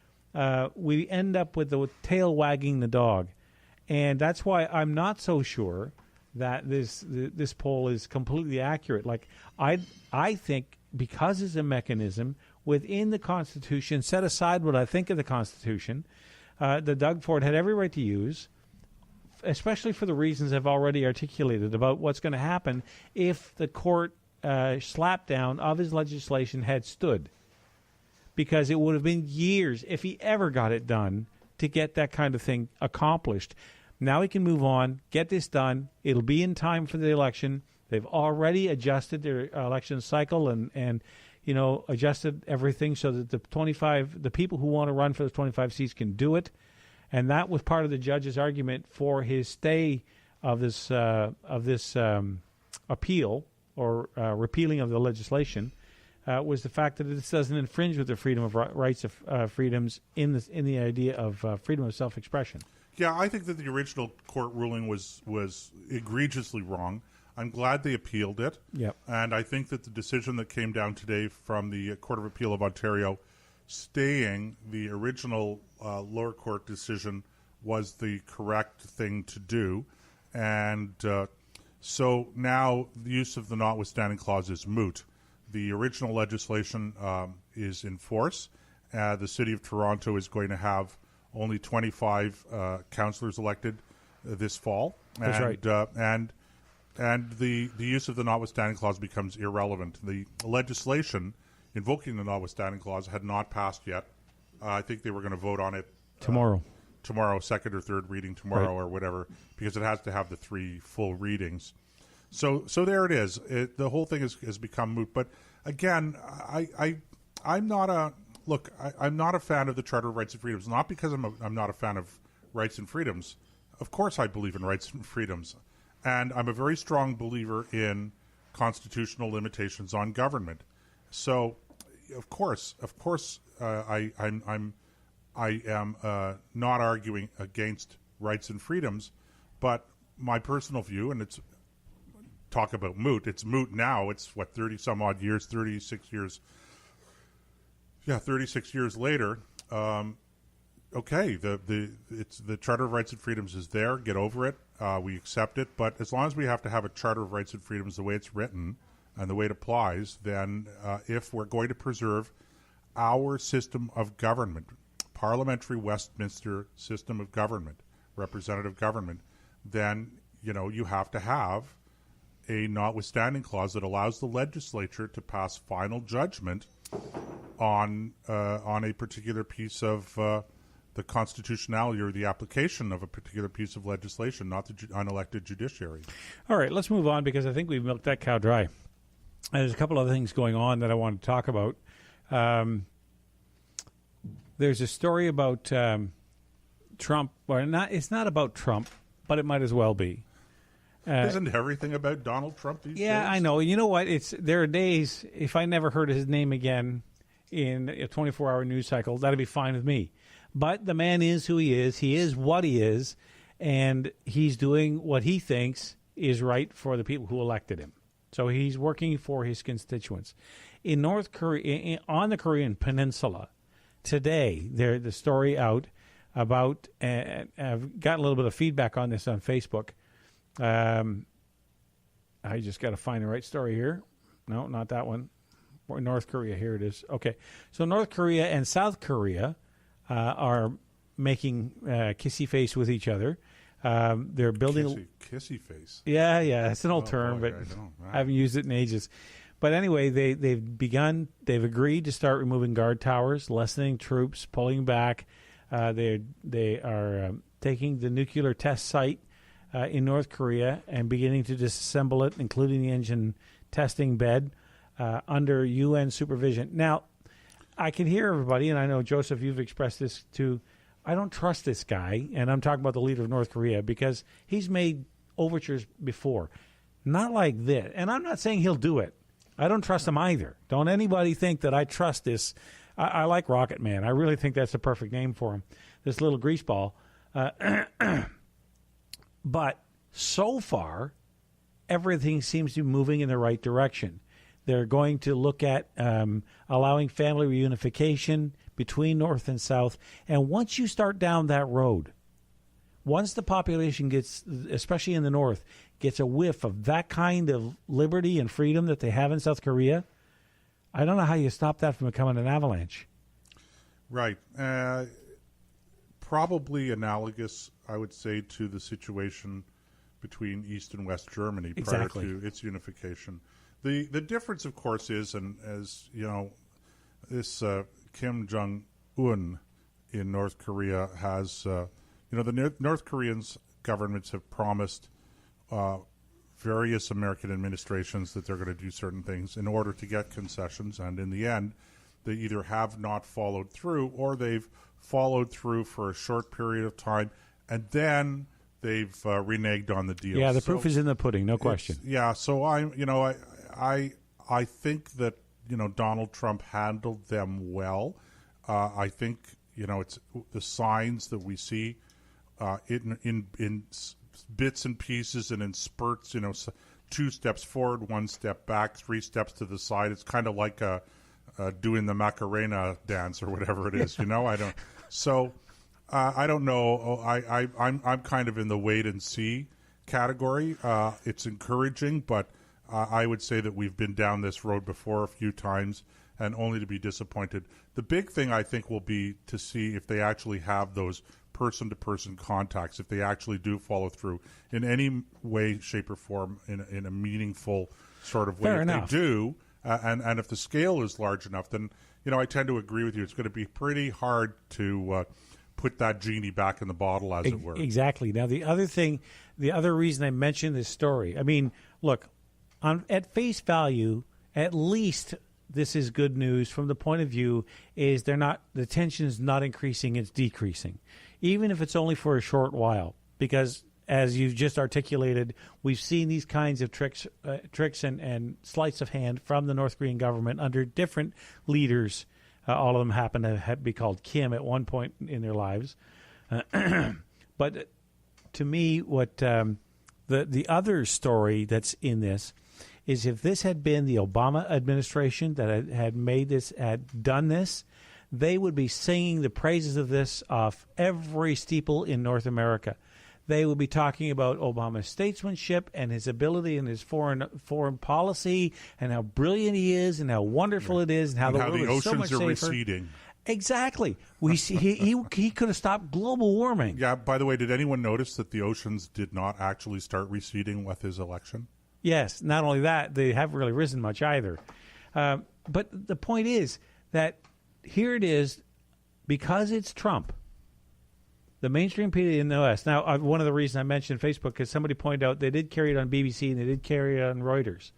we end up with the tail wagging the dog. And that's why I'm not so sure that this poll is completely accurate. Like I think because it's a mechanism within the Constitution, set aside what I think of the Constitution, that Doug Ford had every right to use, especially for the reasons I've already articulated about what's going to happen if the court slapdown of his legislation had stood. Because it would have been years, if he ever got it done, to get that kind of thing accomplished. Now he can move on, get this done. It'll be in time for the election. They've already adjusted their election cycle and adjusted everything so that the people who want to run for the 25 seats can do it. And that was part of the judge's argument for his stay of this appeal or repealing of the legislation. Was the fact that this doesn't infringe with the freedom of rights of freedoms in the idea of freedom of self-expression. Yeah, I think that the original court ruling was egregiously wrong. I'm glad they appealed it. Yep. And I think that the decision that came down today from the Court of Appeal of Ontario staying the original lower court decision was the correct thing to do. And so now the use of the Notwithstanding Clause is moot. The original legislation is in force. The City of Toronto is going to have only 25 councillors elected this fall. That's right. And the use of the Notwithstanding Clause becomes irrelevant. The legislation invoking the Notwithstanding Clause had not passed yet. I think they were going to vote on it tomorrow, second or third reading tomorrow, right, or whatever, because it has to have the 3 full readings. So there it is. The whole thing has become moot. But again, I'm not a fan of the Charter of Rights and Freedoms. Not because I'm not a fan of rights and freedoms. Of course, I believe in rights and freedoms, and I'm a very strong believer in constitutional limitations on government. So, of course, I am not arguing against rights and freedoms, but my personal view, and it's talk about moot. It's moot now. It's 36 years later. Okay, the Charter of Rights and Freedoms is there. Get over it. We accept it. But as long as we have to have a Charter of Rights and Freedoms the way it's written and the way it applies, then if we're going to preserve our system of government, parliamentary Westminster system of government, representative government, then you have to have a Notwithstanding Clause that allows the legislature to pass final judgment on a particular piece of the constitutionality or the application of a particular piece of legislation, not the unelected judiciary. All right, let's move on because I think we've milked that cow dry. There's a couple other things going on that I want to talk about. There's a story about Trump, or not. It's not about Trump, but it might as well be. Isn't everything about Donald Trump these days? Yeah, I know. You know what? There are days, if I never heard his name again in a 24-hour news cycle, that'd be fine with me. But the man is who he is. He is what he is. And he's doing what he thinks is right for the people who elected him. So he's working for his constituents. In North Korea, on the Korean Peninsula, today, the story out about, I've gotten a little bit of feedback on this on Facebook. I just got to find the right story here. No, not that one. North Korea, here it is. Okay. So North Korea and South Korea are making kissy face with each other. They're building kissy face. Yeah, it's an old term, boy, but right. I haven't used it in ages. But anyway, they've agreed to start removing guard towers, lessening troops, pulling back. They are taking the nuclear test site in North Korea and beginning to disassemble it, including the engine testing bed, under UN supervision. Now, I can hear everybody, and I know, Joseph, you've expressed this too. I don't trust this guy, and I'm talking about the leader of North Korea, because he's made overtures before. Not like this. And I'm not saying he'll do it. I don't trust him either. Don't anybody think that I trust this. I like Rocket Man. I really think that's the perfect name for him, this little greaseball. But so far, everything seems to be moving in the right direction. They're going to look at allowing family reunification between North and South. And once you start down that road, once the population gets, especially in the North, gets a whiff of that kind of liberty and freedom that they have in South Korea, I don't know how you stop that from becoming an avalanche. Right. Probably analogous, I would say, to the situation between East and West Germany prior to its unification. The difference, of course, is, and as you know, this Kim Jong-un in North Korea has, the North Koreans governments have promised various American administrations that they're going to do certain things in order to get concessions, and in the end, they either have not followed through or they've followed through for a short period of time, and then they've reneged on the deal. Yeah, the proof is in the pudding, no question. Yeah, so I think that Donald Trump handled them well. I think it's the signs that we see in bits and pieces and in spurts. 2 steps forward, 1 step back, 3 steps to the side. It's kind of like doing the Macarena dance or whatever it is. I don't. So I don't know. I'm kind of in the wait and see category. It's encouraging, but I would say that we've been down this road before a few times, and only to be disappointed. The big thing, I think, will be to see if they actually have those person-to-person contacts, if they actually do follow through in any way, shape, or form in a meaningful sort of way. Fair if enough. They do, and if the scale is large enough, then I tend to agree with you. It's going to be pretty hard to put that genie back in the bottle, as it were. Exactly. Now, the other reason I mentioned this story, I mean, look, at face value, at least this is good news from the point of view is the tension is not increasing, it's decreasing, even if it's only for a short while, because as you've just articulated, we've seen these kinds of tricks and sleights of hand from the North Korean government under different leaders. All of them happen to be called Kim at one point in their lives. But to me, what the other story that's in this is, if this had been the Obama administration that had done this, they would be singing the praises of this off every steeple in North America. They would be talking about Obama's statesmanship and his ability and his foreign policy and how brilliant he is and how wonderful it is and how the world is so much safer. The oceans are receding. Exactly. We see he could have stopped global warming. Yeah. By the way, did anyone notice that the oceans did not actually start receding with his election? Yes. Not only that, they haven't really risen much either. But the point is that here it is, because it's Trump. The mainstream media in the West. Now, one of the reasons I mentioned Facebook is somebody pointed out they did carry it on BBC and they did carry it on Reuters.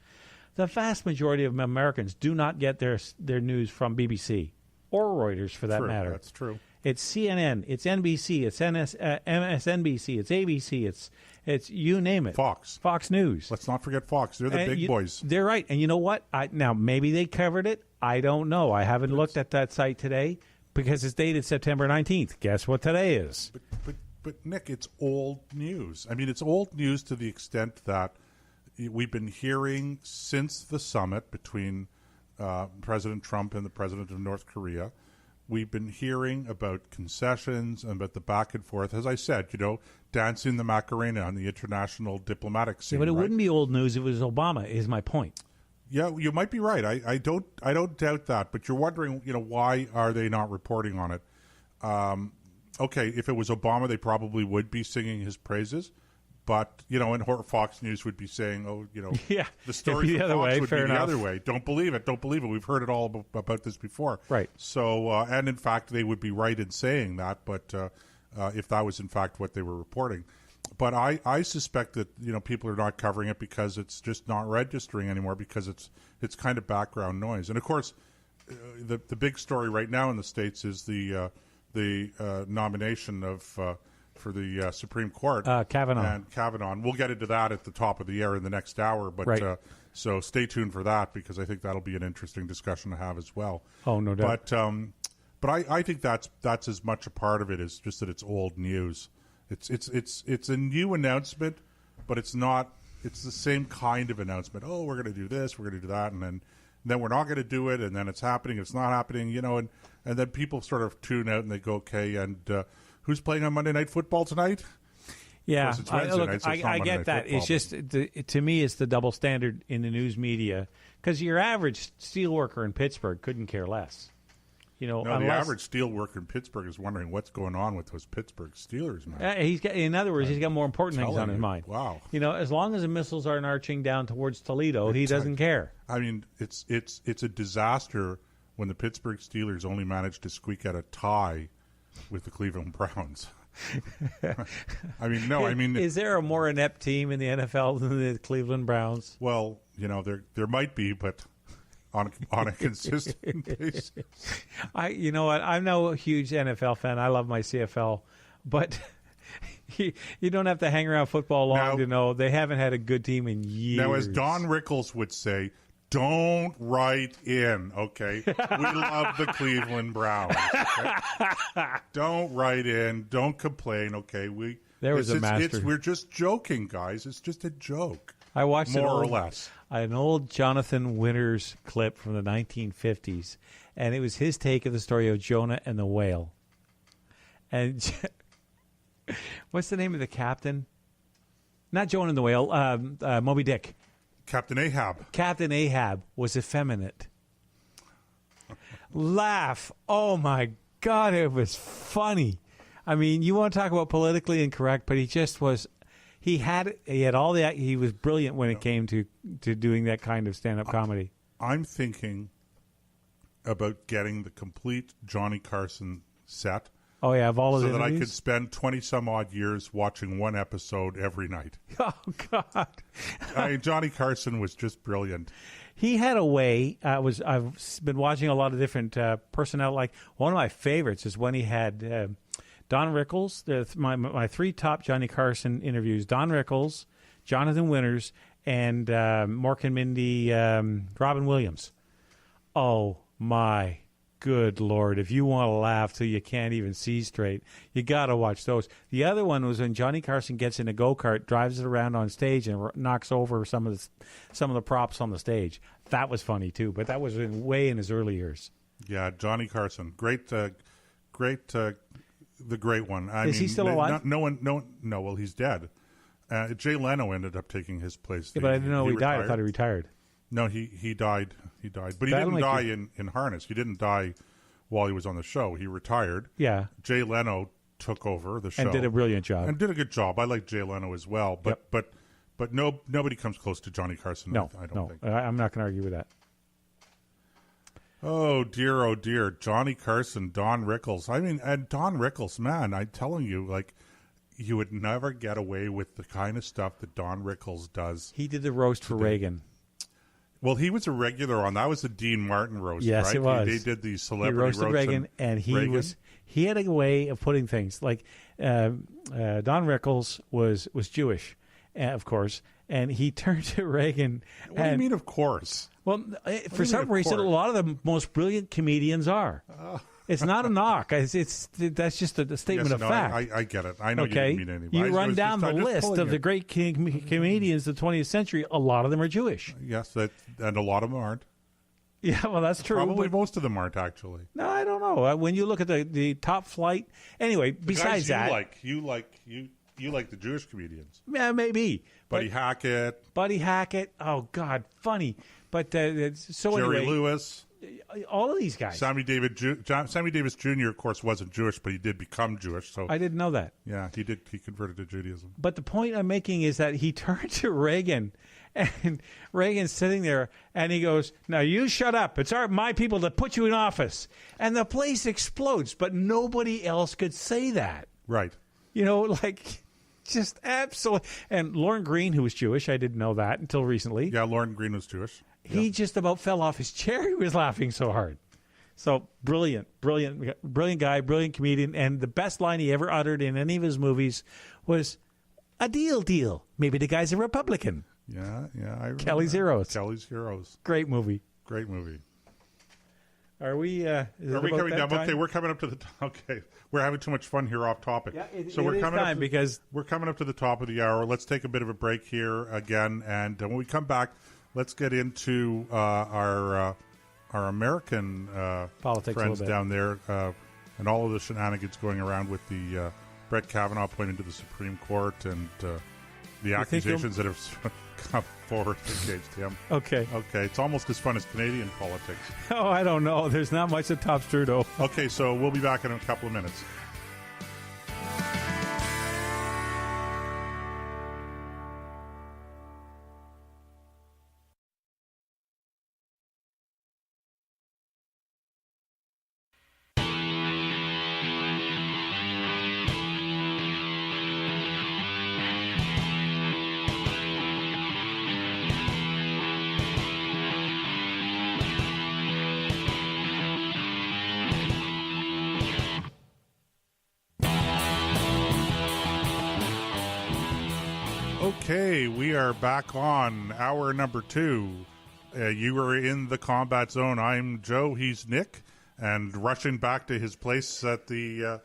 The vast majority of Americans do not get their news from BBC or Reuters, for that matter. That's true. It's CNN, it's NBC, it's MSNBC, it's ABC, it's you name it. Fox News. Let's not forget Fox. They're the big boys. They're right. And you know what? Now, maybe they covered it. I don't know. I haven't looked at that site today, because it's dated September 19th. Guess what today is? But Nick, it's old news. I mean, it's old news to the extent that we've been hearing since the summit between President Trump and the president of North Korea. We've been hearing about concessions and about the back and forth. As I said, dancing the Macarena on the international diplomatic scene. Yeah, but it wouldn't be old news if it was Obama, is my point. Yeah, you might be right. I don't doubt that. But you're wondering, why are they not reporting on it? Okay, if it was Obama, they probably would be singing his praises. But, and Fox News would be saying, the story from Fox would be the other way. Don't believe it. Don't believe it. We've heard it all about this before. Right. So, and in fact, they would be right in saying that, but if that was in fact what they were reporting. But I suspect that, people are not covering it because it's just not registering anymore because it's kind of background noise. And, of course, the big story right now in the States is the nomination for the Supreme Court. Kavanaugh. And Kavanaugh. And we'll get into that at the top of the air in the next hour. But right. So stay tuned for that because I think that'll be an interesting discussion to have as well. Oh, no doubt. But I think that's as much a part of it as just that it's old news. It's a new announcement, but it's not. It's the same kind of announcement. Oh, we're going to do this, we're going to do that, and then we're not going to do it, and then it's happening, it's not happening, and then people sort of tune out and they go, okay, and who's playing on Monday Night Football tonight? Yeah, it's Wednesday night, so I get that. Football, it's just to me, it's the double standard in the news media because your average steelworker in Pittsburgh couldn't care less. No, the average steel worker in Pittsburgh is wondering what's going on with those Pittsburgh Steelers, man. In other words, he's got more important things on his mind. Wow. As long as the missiles aren't arching down towards Toledo, he doesn't care. I mean, it's a disaster when the Pittsburgh Steelers only managed to squeak out a tie with the Cleveland Browns. Is there a more inept team in the NFL than the Cleveland Browns? Well, there might be, but on a consistent basis. You know what? I'm no huge NFL fan. I love my CFL, but you don't have to hang around football long to know they haven't had a good team in years. Now, as Don Rickles would say, don't write in, okay? We love the Cleveland Browns. Okay? Don't write in. Don't complain, okay? We're just joking, guys. It's just a joke. I watched more or less an old Jonathan Winters clip from the 1950s, and it was his take of the story of Jonah and the whale. And what's the name of the captain? Not Jonah and the whale. Moby Dick. Captain Ahab. Captain Ahab was effeminate. Laugh. Oh, my God, it was funny. I mean, you want to talk about politically incorrect, but he just was. He had all the. He was brilliant when it came to doing that kind of stand-up comedy. I'm thinking about getting the complete Johnny Carson set. Oh, yeah, of all of so the that interviews? I could spend 20-some-odd years watching one episode every night. Oh, God. Johnny Carson was just brilliant. He had a way. I've been watching a lot of different personnel. Like, one of my favorites is when he had Don Rickles, my three top Johnny Carson interviews, Don Rickles, Jonathan Winters, and Mork and Mindy, Robin Williams. Oh, my good Lord, if you want to laugh till you can't even see straight, you got to watch those. The other one was when Johnny Carson gets in a go-kart, drives it around on stage, and knocks over some of the props on the stage. That was funny, too, but that was way in his early years. Yeah, Johnny Carson. Great, the great one. Is he still alive? No, well, he's dead. Jay Leno ended up taking his place. Yeah, but I didn't know he died. I thought he retired. No, he died. He died. But he didn't die in harness. He didn't die while he was on the show. He retired. Yeah. Jay Leno took over the show. And did a brilliant job. And did a good job. I like Jay Leno as well. But nobody comes close to Johnny Carson, I don't think. I'm not going to argue with that. Oh, dear. Johnny Carson, Don Rickles. I mean, and Don Rickles, man, I'm telling you, like, you would never get away with the kind of stuff that Don Rickles does. He did the roast for Reagan. Well, he was a regular on that was the Dean Martin roast, yes, right? It was. They did the celebrity roast. He roasted Reagan, and he had a way of putting things like Don Rickles was Jewish, of course, and he turned to Reagan. What do you mean, of course? Well, for some reason, a lot of the most brilliant comedians are. It's not a knock. That's just a statement of fact. I get it. I know you didn't mean anything. You run down the list of the great comedians of the 20th century. A lot of them are Jewish. Yes, and a lot of them aren't. Yeah, well, that's true. Probably most of them aren't, actually. No, I don't know. When you look at the top flight, anyway. Besides that, you You like the Jewish comedians. Yeah, maybe. Buddy Hackett. Oh, God, funny. But so Jerry anyway, Lewis. all of these guys. Sammy Davis Jr., of course, wasn't Jewish, but he did become Jewish. So I didn't know that. yeah, he did. He converted to Judaism. But the point I'm making is that he turned to Reagan, and Reagan's sitting there, and he goes, "Now you shut up. It's my people that put you in office." And the place explodes, but nobody else could say that. Right. Just absolutely. And Lauren Green, who was Jewish, I didn't know that until recently. Yeah, Lauren Green was Jewish. He just about fell off his chair. He was laughing so hard. So brilliant guy, brilliant comedian. And the best line he ever uttered in any of his movies was, "A deal. Maybe the guy's a Republican." Yeah. I remember Kelly's that. Heroes. Kelly's Heroes. Great movie. Great movie. Are we? Are we coming down? Okay, we're coming up to the. Okay, we're having too much fun here off topic. Yeah, we're coming up because we're coming up to the top of the hour. Let's take a bit of a break here again, and when we come back, let's get into our American politics friends down there and all of the shenanigans going around with the Brett Kavanaugh appointment to the Supreme Court and the accusations that have come forward against him. Okay, it's almost as fun as Canadian politics. Oh, I don't know. There's not much that tops Trudeau. Okay, so we'll be back in a couple of minutes. Okay, we are back on hour number 2. You are in the combat zone. I'm Joe. He's Nick, and rushing back to his place at the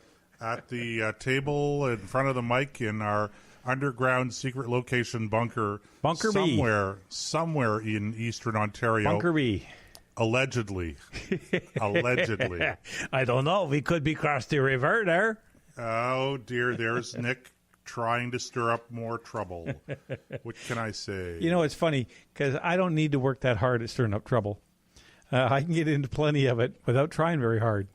table in front of the mic in our underground secret location bunker somewhere in Eastern Ontario. Bunker B. Allegedly. I don't know. We could be across the river there. Oh dear, there's Nick trying to stir up more trouble. What can I say? It's funny because I don't need to work that hard at stirring up trouble. I can get into plenty of it without trying very hard.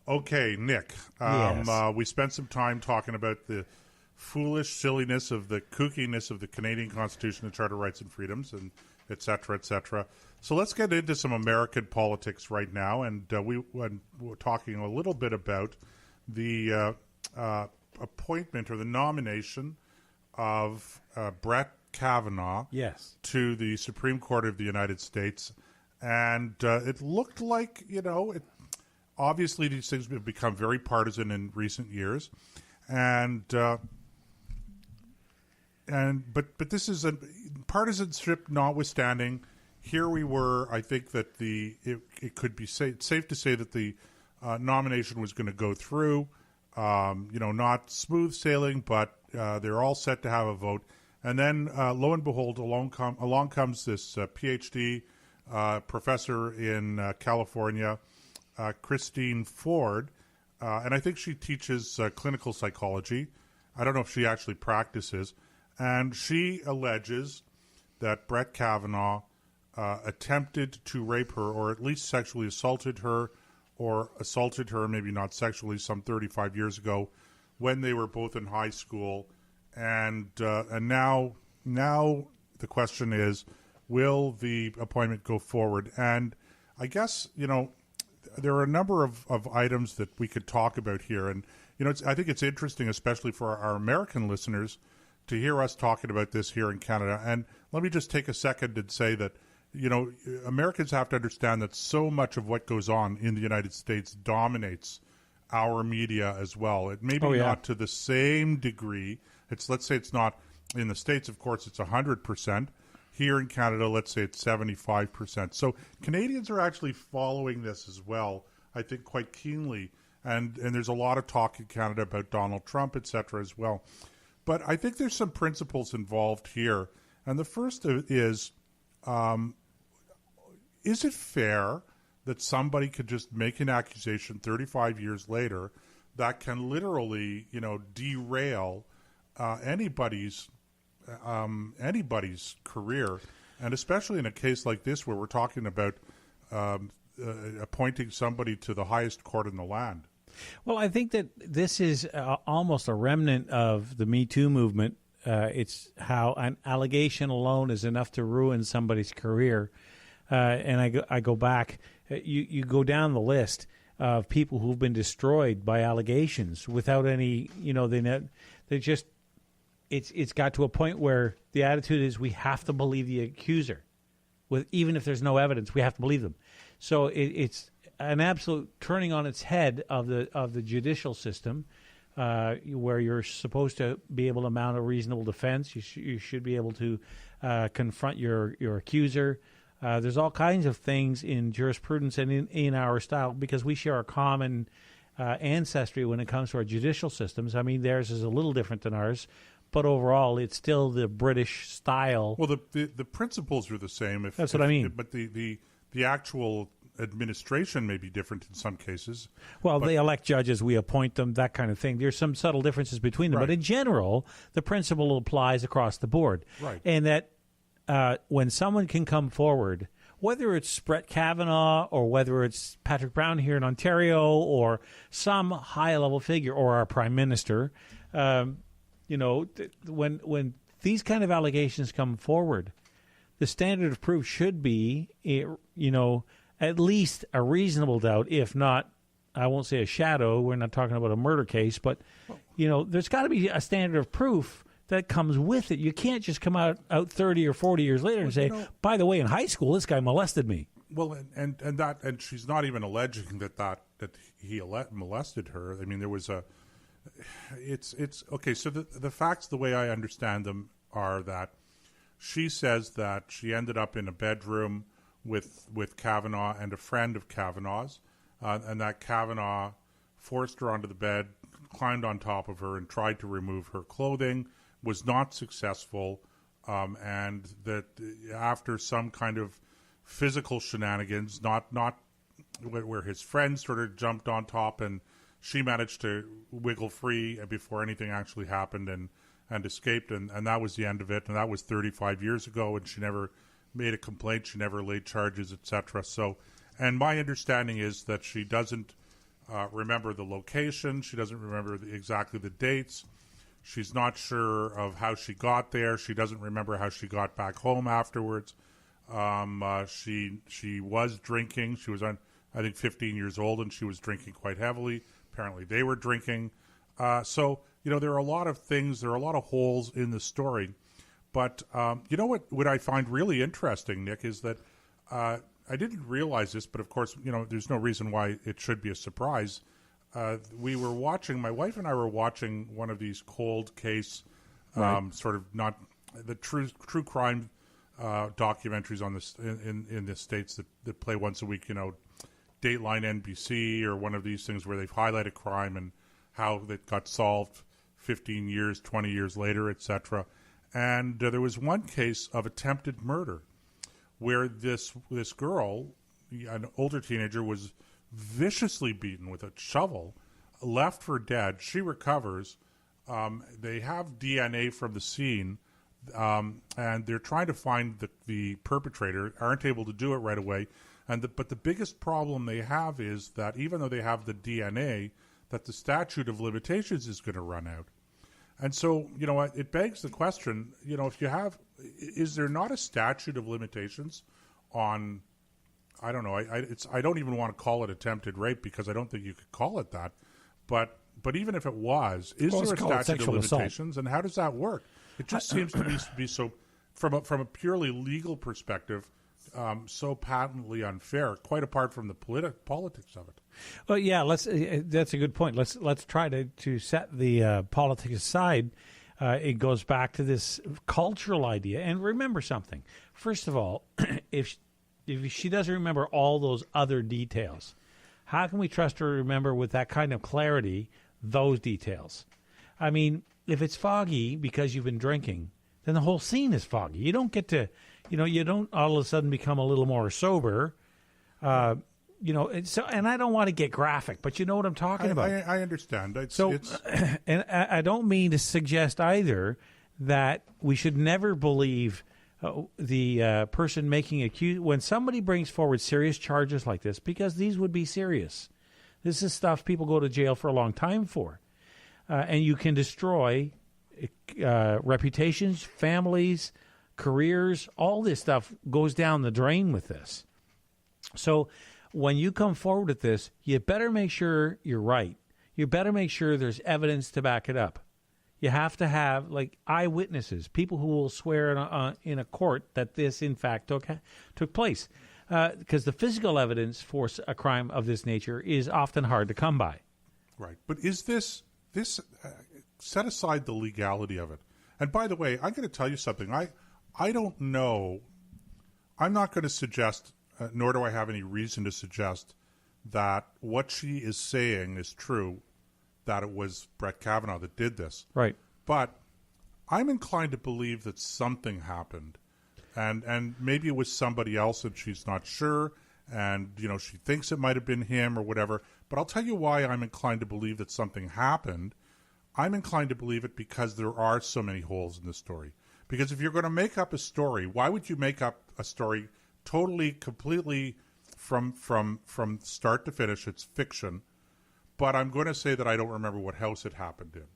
Okay, Nick. Yes. We spent some time talking about the foolish silliness of the kookiness of the Canadian Constitution and Charter of Rights and Freedoms, and et cetera, et cetera. So let's get into some American politics right now, and we're talking a little bit about the appointment or the nomination of Brett Kavanaugh to the Supreme Court of the United States. And it looked like, obviously these things have become very partisan in recent years. But this is a partisanship notwithstanding. Here we were. I think that it could be safe to say that the nomination was going to go through. Not smooth sailing, but they're all set to have a vote. And then, lo and behold, along comes this PhD professor in California, Christine Ford, and I think she teaches clinical psychology. I don't know if she actually practices. And she alleges that Brett Kavanaugh attempted to rape her, or at least sexually assaulted her, maybe not sexually, some 35 years ago when they were both in high school. And now the question is, will the appointment go forward? And I guess, there are a number of items that we could talk about here. And, I think it's interesting, especially for our American listeners, to hear us talking about this here in Canada. And let me just take a second and say that, Americans have to understand that so much of what goes on in the United States dominates our media as well. It may be not to the same degree. Let's say it's not in the States, of course, it's 100%. Here in Canada, let's say it's 75%. So Canadians are actually following this as well, I think, quite keenly. And there's a lot of talk in Canada about Donald Trump, et cetera, as well. But I think there's some principles involved here. And the first is it fair that somebody could just make an accusation 35 years later that can literally, derail anybody's career, and especially in a case like this where we're talking about appointing somebody to the highest court in the land. Well, I think that this is almost a remnant of the Me Too movement. It's how an allegation alone is enough to ruin somebody's career. And I go back. You go down the list of people who've been destroyed by allegations without any. They just. It's got to a point where the attitude is we have to believe the accuser, even if there's no evidence, we have to believe them. So it's an absolute turning on its head of the judicial system, where you're supposed to be able to mount a reasonable defense. You should be able to confront your accuser. There's all kinds of things in jurisprudence and in our style because we share a common ancestry when it comes to our judicial systems. I mean, theirs is a little different than ours. But overall, it's still the British style. Well, the principles are the same. That's what I mean. But the actual administration may be different in some cases. Well, they elect judges, we appoint them, that kind of thing. There's some subtle differences between them. Right. But in general, the principle applies across the board. Right. And that when someone can come forward, whether it's Brett Kavanaugh or whether it's Patrick Brown here in Ontario or some high-level figure or our prime minister, when these kind of allegations come forward, the standard of proof should be, at least a reasonable doubt, if not, I won't say a shadow. We're not talking about a murder case, but, there's got to be a standard of proof that comes with it. You can't just come out 30 or 40 years later and say, by the way, in high school, this guy molested me. Well, and she's not even alleging that he molested her. I mean, there was it's okay. So the facts, the way I understand them, are that she says that she ended up in a bedroom with Kavanaugh and a friend of Kavanaugh's, and that Kavanaugh forced her onto the bed, climbed on top of her, and tried to remove her clothing, was not successful, and that after some kind of physical shenanigans, not where his friend sort of jumped on top and she managed to wiggle free before anything actually happened and escaped, and that was the end of it. And that was 35 years ago, and she never made a complaint. She never laid charges, etc. So, and my understanding is that she doesn't remember the location. She doesn't remember exactly the dates. She's not sure of how she got there. She doesn't remember how she got back home afterwards. She was drinking. She was, I think, 15 years old, and she was drinking quite heavily. Apparently they were drinking. So, there are a lot of things, there are a lot of holes in the story. But, what I find really interesting, Nick, is that I didn't realize this, but of course, there's no reason why it should be a surprise. My wife and I were watching one of these cold case, sort of not the true crime documentaries on this in the States that play once a week, Dateline NBC or one of these things where they've highlighted crime and how it got solved 15 years, 20 years later, etc. And there was one case of attempted murder where this girl, an older teenager, was viciously beaten with a shovel, left for dead. She recovers. They have DNA from the scene, and they're trying to find the perpetrator, aren't able to do it right away. But the biggest problem they have is that even though they have the DNA, that the statute of limitations is going to run out. And so, it begs the question, is there not a statute of limitations on, I don't know, I don't even want to call it attempted rape because I don't think you could call it that. But even if it was, is there a statute of limitations, and how does that work? It just seems to be so, from a purely legal perspective, so patently unfair, quite apart from the politics of it. Well, yeah, that's a good point. Let's try to set the politics aside. It goes back to this cultural idea. And remember something. First of all, if she doesn't remember all those other details, how can we trust her to remember with that kind of clarity those details? I mean, if it's foggy because you've been drinking, then the whole scene is foggy. You don't get to, you don't all of a sudden become a little more sober. and I don't want to get graphic, but you know what I'm talking about. I understand. And I don't mean to suggest either that we should never believe the person making accuse when somebody brings forward serious charges like this, because these would be serious. This is stuff people go to jail for a long time for, and you can destroy reputations, families, careers. All this stuff goes down the drain with this. So when you come forward with this, you better make sure you're right. You better make sure there's evidence to back it up. You have to have eyewitnesses, people who will swear in a court that this in fact took place, because the physical evidence for a crime of this nature is often hard to come by. Right, but is this set aside the legality of it? And by the way, I'm going to tell you something. I don't know. I'm not going to suggest, nor do I have any reason to suggest, that what she is saying is true, that it was Brett Kavanaugh that did this. Right. But I'm inclined to believe that something happened. And maybe it was somebody else and she's not sure. And, she thinks it might have been him or whatever. But I'll tell you why I'm inclined to believe that something happened. I'm inclined to believe it because there are so many holes in the story. Because if you're going to make up a story, why would you make up a story totally, completely from start to finish? It's fiction. But I'm going to say that I don't remember what house it happened in.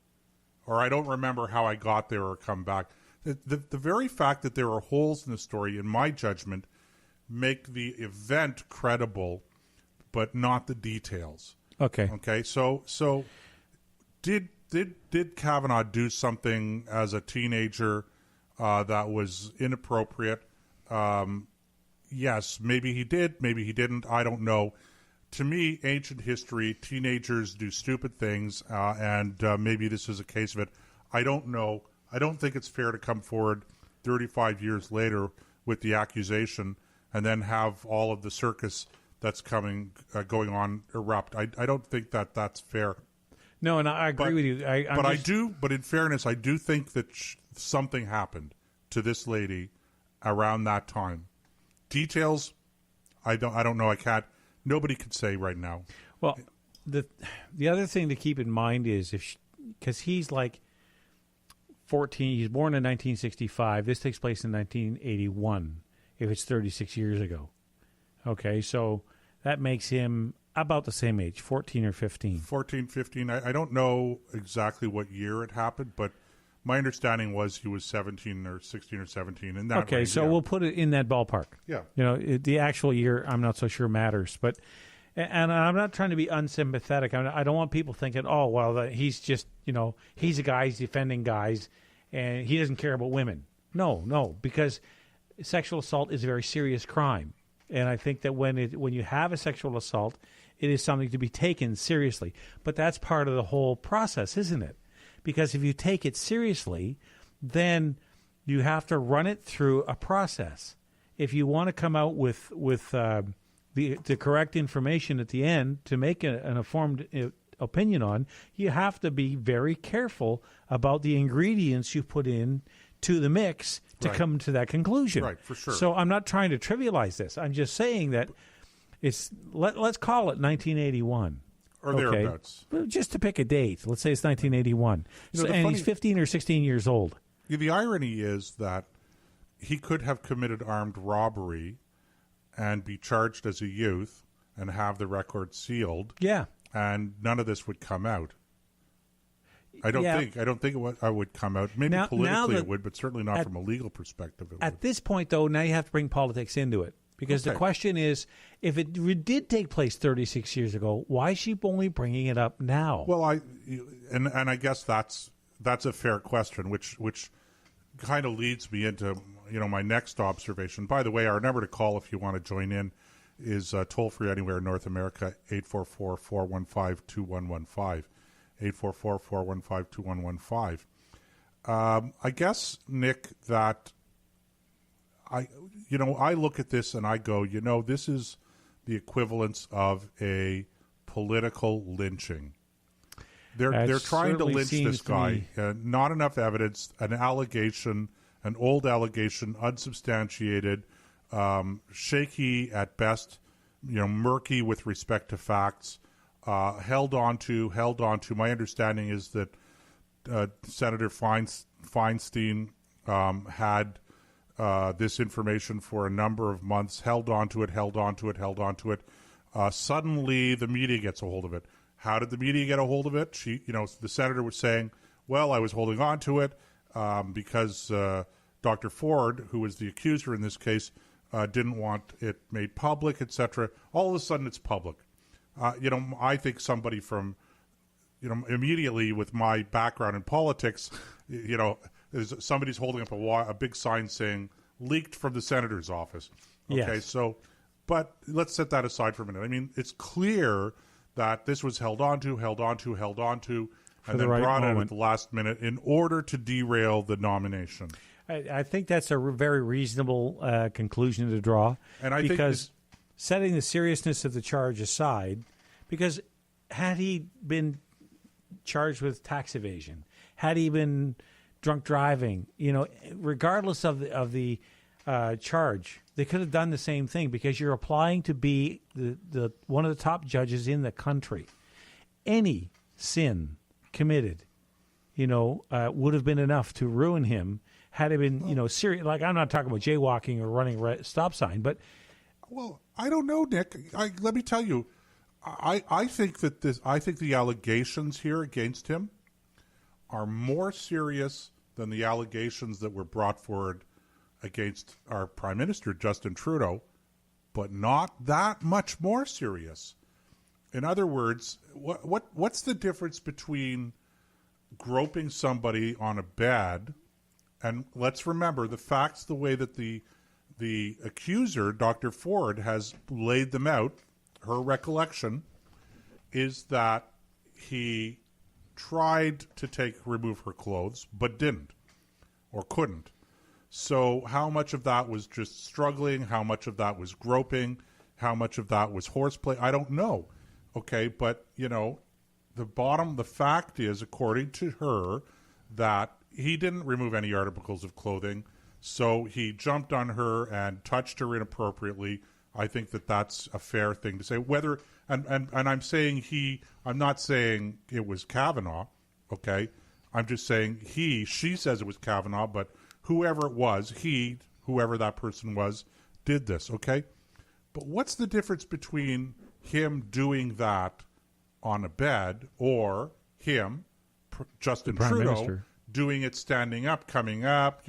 Or I don't remember how I got there or come back. The very fact that there are holes in the story, in my judgment, make the event credible, but not the details. Okay. Okay. So did Kavanaugh do something as a teenager that was inappropriate? Yes, maybe he did, maybe he didn't. I don't know. To me, ancient history, teenagers do stupid things, and maybe this is a case of it. I don't know. I don't think it's fair to come forward 35 years later with the accusation and then have all of the circus that's going on erupt. I don't think that that's fair. No, and I agree with you. But in fairness, I do think that something happened to this lady around that time. Details, I don't know. I can't. Nobody could say right now. Well, the other thing to keep in mind is because he's like 14, he's born in 1965. This takes place in 1981. If it's 36 years ago, okay, so that makes him about the same age, 14 or 15. 14, 15. I don't know exactly what year it happened, but my understanding was he was 17 or 16 or 17. In that okay, range, so we'll put it in that ballpark. Yeah. The actual year, I'm not so sure matters. But, and I'm not trying to be unsympathetic. I don't want people thinking, oh, well, he's just, he's a guy, he's defending guys, and he doesn't care about women. No, because sexual assault is a very serious crime. And I think that when you have a sexual assault, it is something to be taken seriously. But that's part of the whole process, isn't it? Because if you take it seriously, then you have to run it through a process. If you want to come out with the correct information at the end to make an informed opinion on, you have to be very careful about the ingredients you put in to the mix to come to that conclusion. Right, for sure. So I'm not trying to trivialize this. I'm just saying that let's call it 1981. Or thereabouts. Well, just to pick a date. Let's say it's 1981. He's 15 or 16 years old. The irony is that he could have committed armed robbery and be charged as a youth and have the record sealed. Yeah. And none of this would come out. I don't think it would come out. Maybe politically it would, but certainly not from a legal perspective. At this point, though, now you have to bring politics into it. Because the question is, if it did take place 36 years ago, why is she only bringing it up now? Well, I guess that's a fair question, which kind of leads me into my next observation. By the way, our number to call if you want to join in is toll free anywhere in North America, 844-415-2115, 844-415-2115. I guess, Nick, that I look at this and I go, this is the equivalence of a political lynching. They're trying to lynch this guy. Not enough evidence, an old allegation, unsubstantiated, shaky at best, murky with respect to facts. Held on to. My understanding is that Senator Feinstein had this information for a number of months, held on to it. Suddenly, the media gets a hold of it. How did the media get a hold of it? The senator was saying, well, I was holding on to it because Dr. Ford, who was the accuser in this case, didn't want it made public, etc. All of a sudden, it's public. I think somebody from, immediately with my background in politics, somebody's holding up a big sign saying leaked from the senator's office. Okay, yes. But let's set that aside for a minute. I mean, it's clear that this was held on to, and then brought in at the last minute in order to derail the nomination. I think that's a very reasonable conclusion to draw. And I think setting the seriousness of the charge aside, because had he been charged with tax evasion, had he been drunk driving, regardless of the charge, they could have done the same thing, because you're applying to be the one of the top judges in the country. Any sin committed, would have been enough to ruin him. Had it been, serious, like I'm not talking about jaywalking or running a stop sign, but. Well, I don't know, Nick. Let me tell you, I think the allegations here against him are more serious than the allegations that were brought forward against our Prime Minister, Justin Trudeau, but not that much more serious. In other words, what's the difference between groping somebody on a bed, and let's remember the facts the way that the accuser, Dr. Ford, has laid them out. Her recollection is that he tried to remove her clothes, but didn't or couldn't. So how much of that was just struggling? How much of that was groping? How much of that was horseplay? I don't know. Okay, but, the fact is, according to her, that he didn't remove any articles of clothing. So he jumped on her and touched her inappropriately. I think that that's a fair thing to say. Whether and I'm saying I'm not saying it was Kavanaugh. Okay, I'm just saying she says it was Kavanaugh, but whoever it was, whoever that person was, did this. Okay, but what's the difference between him doing that on a bed or him, Justin Trudeau, doing it standing up, coming up,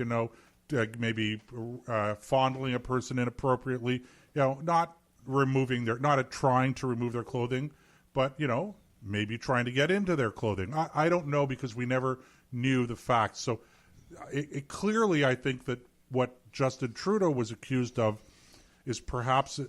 maybe fondling a person inappropriately, not trying to remove their clothing, but, maybe trying to get into their clothing. I don't know, because we never knew the facts. So it clearly, I think that what Justin Trudeau was accused of is perhaps,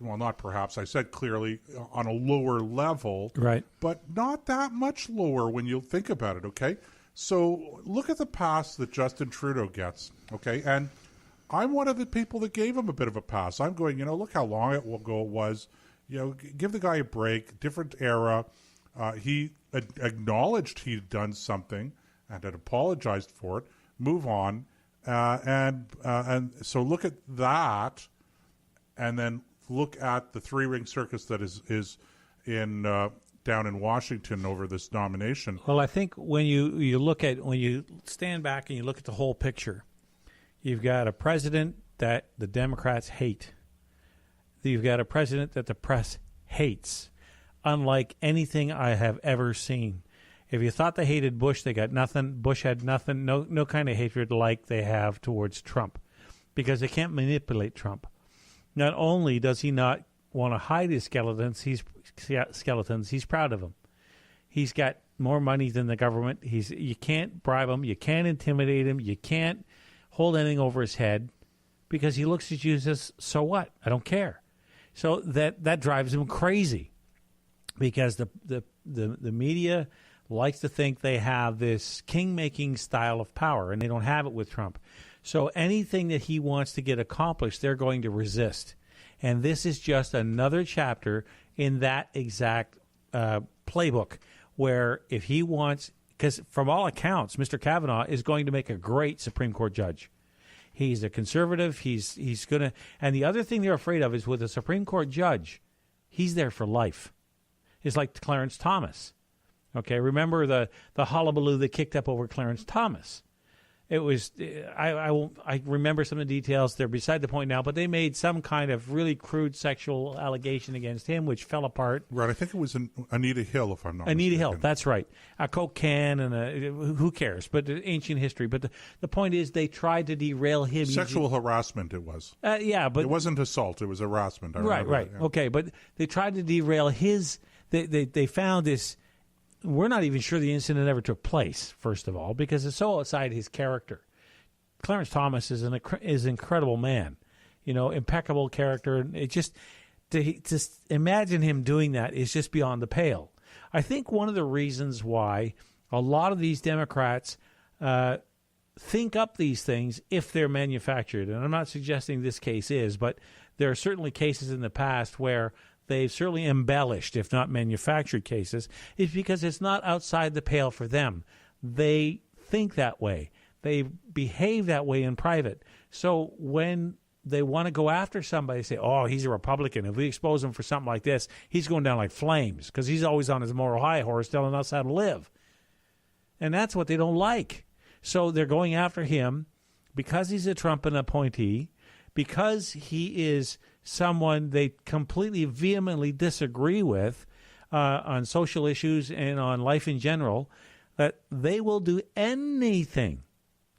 not perhaps, I said clearly, on a lower level. Right. But not that much lower when you think about it, okay? So look at the pass that Justin Trudeau gets, okay? And I'm one of the people that gave him a bit of a pass. I'm going, look how long ago it was. Give the guy a break, different era. He acknowledged he'd done something and had apologized for it. Move on. And so look at that, and then look at the three-ring circus that is in down in Washington over this nomination. Well, I think when you stand back and you look at the whole picture, you've got a president that the Democrats hate. You've got a president that the press hates, unlike anything I have ever seen. If you thought they hated Bush, they got nothing. Bush had nothing, no kind of hatred like they have towards Trump, because they can't manipulate Trump. Not only does he not want to hide his skeletons, he's proud of them. He's got more money than the government. You can't bribe him. You can't intimidate him. You can't hold anything over his head, because he looks at you and says, so what? I don't care. So that drives him crazy, because the media likes to think they have this king-making style of power, and they don't have it with Trump. So anything that he wants to get accomplished, they're going to resist. And this is just another chapter in that exact playbook, where if he wants, because from all accounts, Mr. Kavanaugh is going to make a great Supreme Court judge. He's a conservative. He's going to. And the other thing they're afraid of is with a Supreme Court judge, he's there for life. It's like Clarence Thomas. Okay, remember the hullabaloo that kicked up over Clarence Thomas. It was I remember some of the details. They're beside the point now, but they made some kind of really crude sexual allegation against him, which fell apart. Right, I think it was Anita Hill, if I'm not Anita mistaken. Hill, that's right. A Coke can and who cares? But ancient history. But the point is, they tried to derail him. Sexual harassment. It was. Yeah, but it wasn't assault. It was harassment. I right. remember that, yeah. Okay, but they tried to derail his. They found this. We're not even sure the incident ever took place, first of all, because it's so outside his character. Clarence Thomas is an incredible man, impeccable character. It just to imagine him doing that is just beyond the pale. I think one of the reasons why a lot of these Democrats think up these things if they're manufactured, and I'm not suggesting this case is, but there are certainly cases in the past where they've certainly embellished, if not manufactured cases, is because it's not outside the pale for them. They think that way. They behave that way in private. So when they want to go after somebody, say, oh, he's a Republican. If we expose him for something like this, he's going down like flames because he's always on his moral high horse telling us how to live. And that's what they don't like. So they're going after him because he's a Trump appointee, because he is someone they completely vehemently disagree with on social issues and on life in general, that they will do anything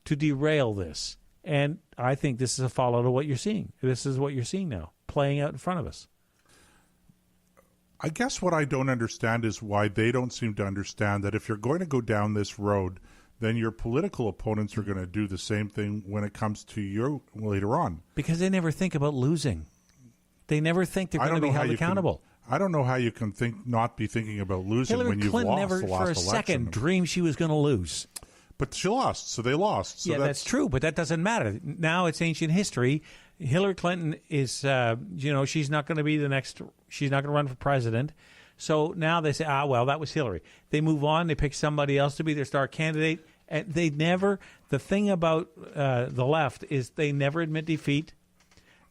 to derail this. And I think this is a follow to what you're seeing. This is what you're seeing now, playing out in front of us. I guess what I don't understand is why they don't seem to understand that if you're going to go down this road, then your political opponents are going to do the same thing when it comes to you later on. Because they never think about losing. They never think they're going to be held accountable. I don't know how you can not be thinking about losing Hillary when you've Clinton lost never, the last for a election. second, dreamed she was going to lose. But she lost, so they lost. So yeah, that's true, but that doesn't matter. Now it's ancient history. Hillary Clinton is, she's not going to be the next. She's not going to run for president. So now they say, well, that was Hillary. They move on. They pick somebody else to be their star candidate. And they never. The thing about the left is they never admit defeat.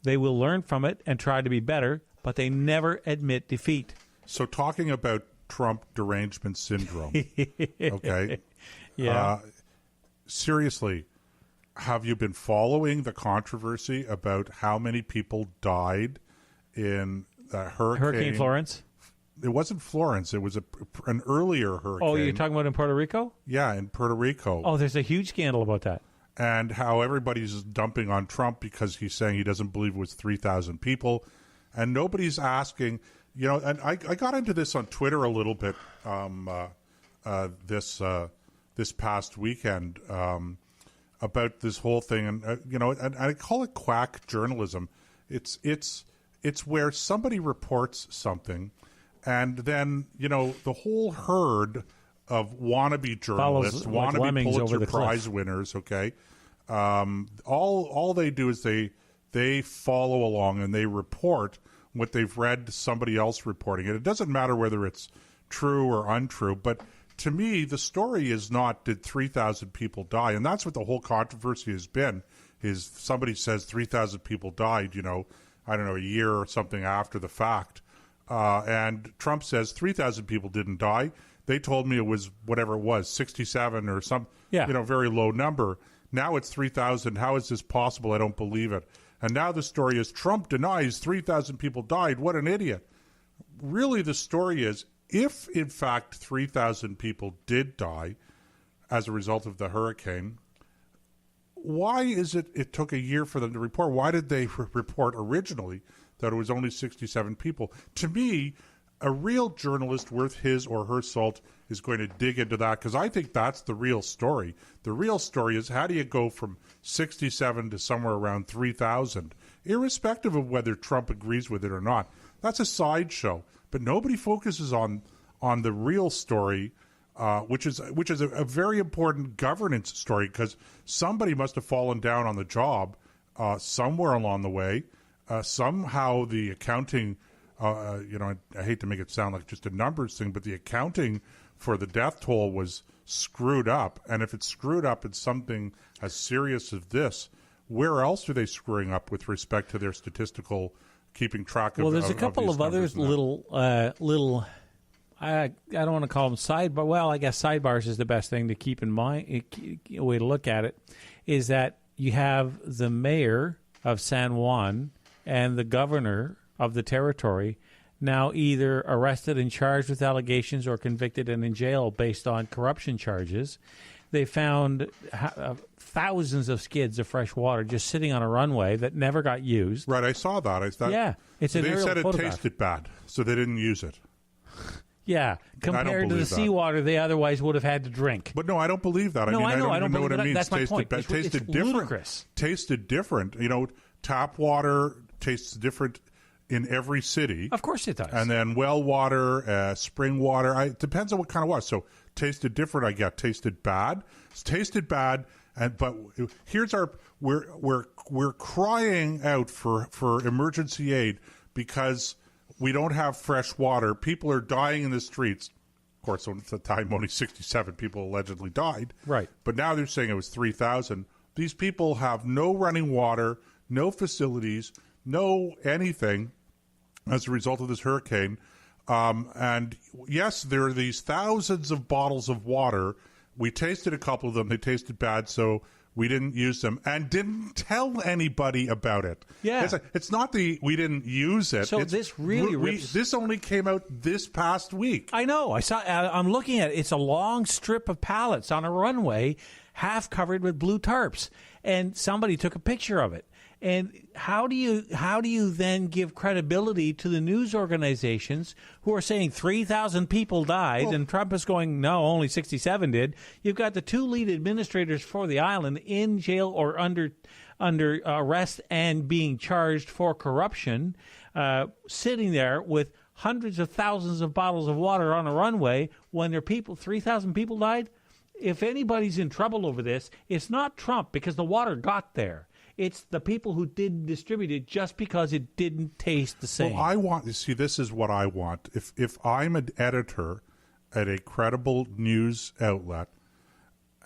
They will learn from it and try to be better, but they never admit defeat. So talking about Trump derangement syndrome, okay? Yeah. Seriously, have you been following the controversy about how many people died in Hurricane Florence? It wasn't Florence. It was an earlier hurricane. Oh, you're talking about in Puerto Rico? Yeah, in Puerto Rico. Oh, there's a huge scandal about that. And how everybody's dumping on Trump because he's saying he doesn't believe it was 3,000 people. And nobody's asking, and I got into this on Twitter a little bit this past weekend about this whole thing. And I call it quack journalism. It's where somebody reports something and then, the whole herd of wannabe journalists, wannabe Pulitzer Prize winners, okay? All they do is they follow along and they report what they've read somebody else reporting it. It doesn't matter whether it's true or untrue, but to me, the story is not did 3,000 people die, and that's what the whole controversy has been, is somebody says 3,000 people died, I don't know, a year or something after the fact, and Trump says 3,000 people didn't die. They told me it was whatever it was, 67 or some, very low number. Now it's 3,000. How is this possible? I don't believe it. And now the story is Trump denies 3,000 people died. What an idiot. Really, the story is if, in fact, 3,000 people did die as a result of the hurricane, why is it took a year for them to report? Why did they report originally that it was only 67 people? To me, a real journalist worth his or her salt is going to dig into that, because I think that's the real story. The real story is how do you go from 67 to somewhere around 3,000, irrespective of whether Trump agrees with it or not. That's a sideshow. But nobody focuses on the real story, which is a very important governance story, because somebody must have fallen down on the job somewhere along the way. Somehow the accounting... I hate to make it sound like just a numbers thing, but the accounting for the death toll was screwed up. And if it's screwed up in something as serious as this, where else are they screwing up with respect to their statistical keeping track of? Well, there's a couple of other little. I don't want to call them sidebar. Well, I guess sidebars is the best thing to keep in mind. A way to look at it is that you have the mayor of San Juan and the governor of the territory now either arrested and charged with allegations or convicted and in jail based on corruption charges. They found thousands of skids of fresh water just sitting on a runway that never got used. Right, I saw that. Yeah, it's an aerial photograph. They said it tasted bad, so they didn't use it. Yeah, compared to the seawater they otherwise would have had to drink. But no, I don't believe that. No, I don't even know what it means. That's my point. Tasted different. Ludicrous. Tasted different. You know, tap water tastes different in every city. Of course it does. And then well water, spring water. It depends on what kind of water. So tasted different. I get tasted bad. It's tasted bad. But here's our we're crying out for emergency aid because we don't have fresh water. People are dying in the streets. Of course, at the time, only 67 people allegedly died. Right. But now they're saying it was 3,000. These people have no running water, no facilities, no anything as a result of this hurricane. And yes, there are these thousands of bottles of water. We tasted a couple of them. They tasted bad, so we didn't use them and didn't tell anybody about it. Yeah. It's not we didn't use it. So this really this only came out this past week. I know. I'm looking at it. It's a long strip of pallets on a runway, half covered with blue tarps, and somebody took a picture of it. And how do you then give credibility to the news organizations who are saying 3,000 people died, and Trump is going, no, only 67 did? You've got the two lead administrators for the island in jail or under arrest and being charged for corruption, sitting there with hundreds of thousands of bottles of water on a runway when 3,000 people died. If anybody's in trouble over this, it's not Trump because the water got there. It's the people who didn't distribute it just because it didn't taste the same. Well, this is what I want. If I'm an editor at a credible news outlet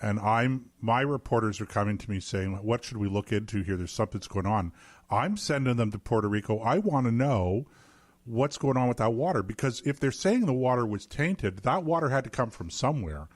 and my reporters are coming to me saying, what should we look into here? There's something's going on. I'm sending them to Puerto Rico. I want to know what's going on with that water, because if they're saying the water was tainted, that water had to come from somewhere.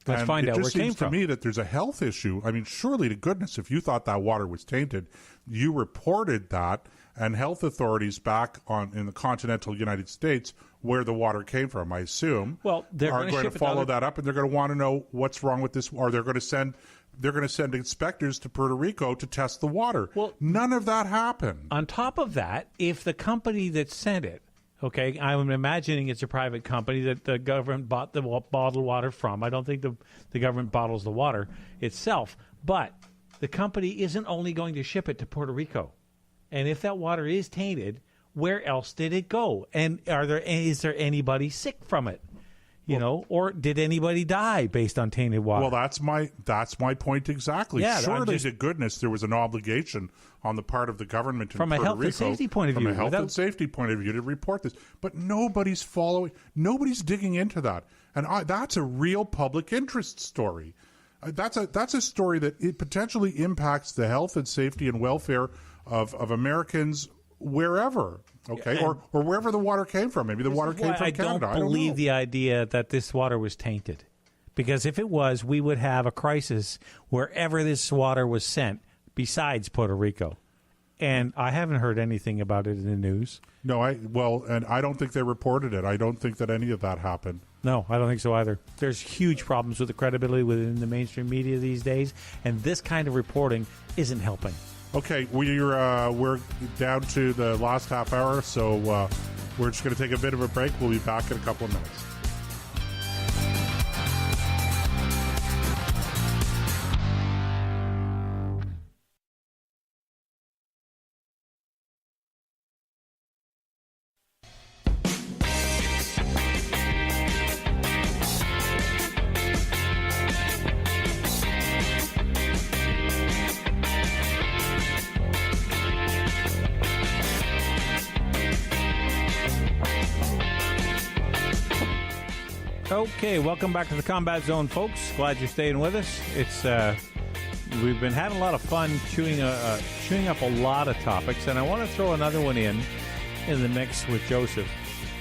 Let's find out where it came from. It just seems to me that there's a health issue. I mean, surely to goodness, if you thought that water was tainted, you reported that, and health authorities back in the continental United States, where the water came from, I assume, are going to follow that up, and they're going to want to know what's wrong with this, or they're going to send inspectors to Puerto Rico to test the water. Well, none of that happened. On top of that, if the company that sent it, okay, I'm imagining it's a private company that the government bought the bottled water from. I don't think the government bottles the water itself. But the company isn't only going to ship it to Puerto Rico. And if that water is tainted, where else did it go? And is there anybody sick from it? Or did anybody die based on tainted water? Well, that's my point exactly. Yeah, surely to goodness there was an obligation on the part of the government in from Puerto a health Rico, and safety point of view, from a health and safety point of view, to report this. But nobody's following. Nobody's digging into that, and that's a real public interest story. That's a story that it potentially impacts the health and safety and welfare of Americans wherever. Okay, or wherever the water came from. Maybe the water came from Canada. I don't believe the idea that this water was tainted. Because if it was, we would have a crisis wherever this water was sent, besides Puerto Rico. And I haven't heard anything about it in the news. No, and I don't think they reported it. I don't think that any of that happened. No, I don't think so either. There's huge problems with the credibility within the mainstream media these days, and this kind of reporting isn't helping. Okay, we're down to the last half hour, so we're just going to take a bit of a break. We'll be back in a couple of minutes. Okay, welcome back to the Combat Zone, folks. Glad you're staying with us. It's we've been having a lot of fun chewing up a lot of topics, and I want to throw another one in the mix with Joseph.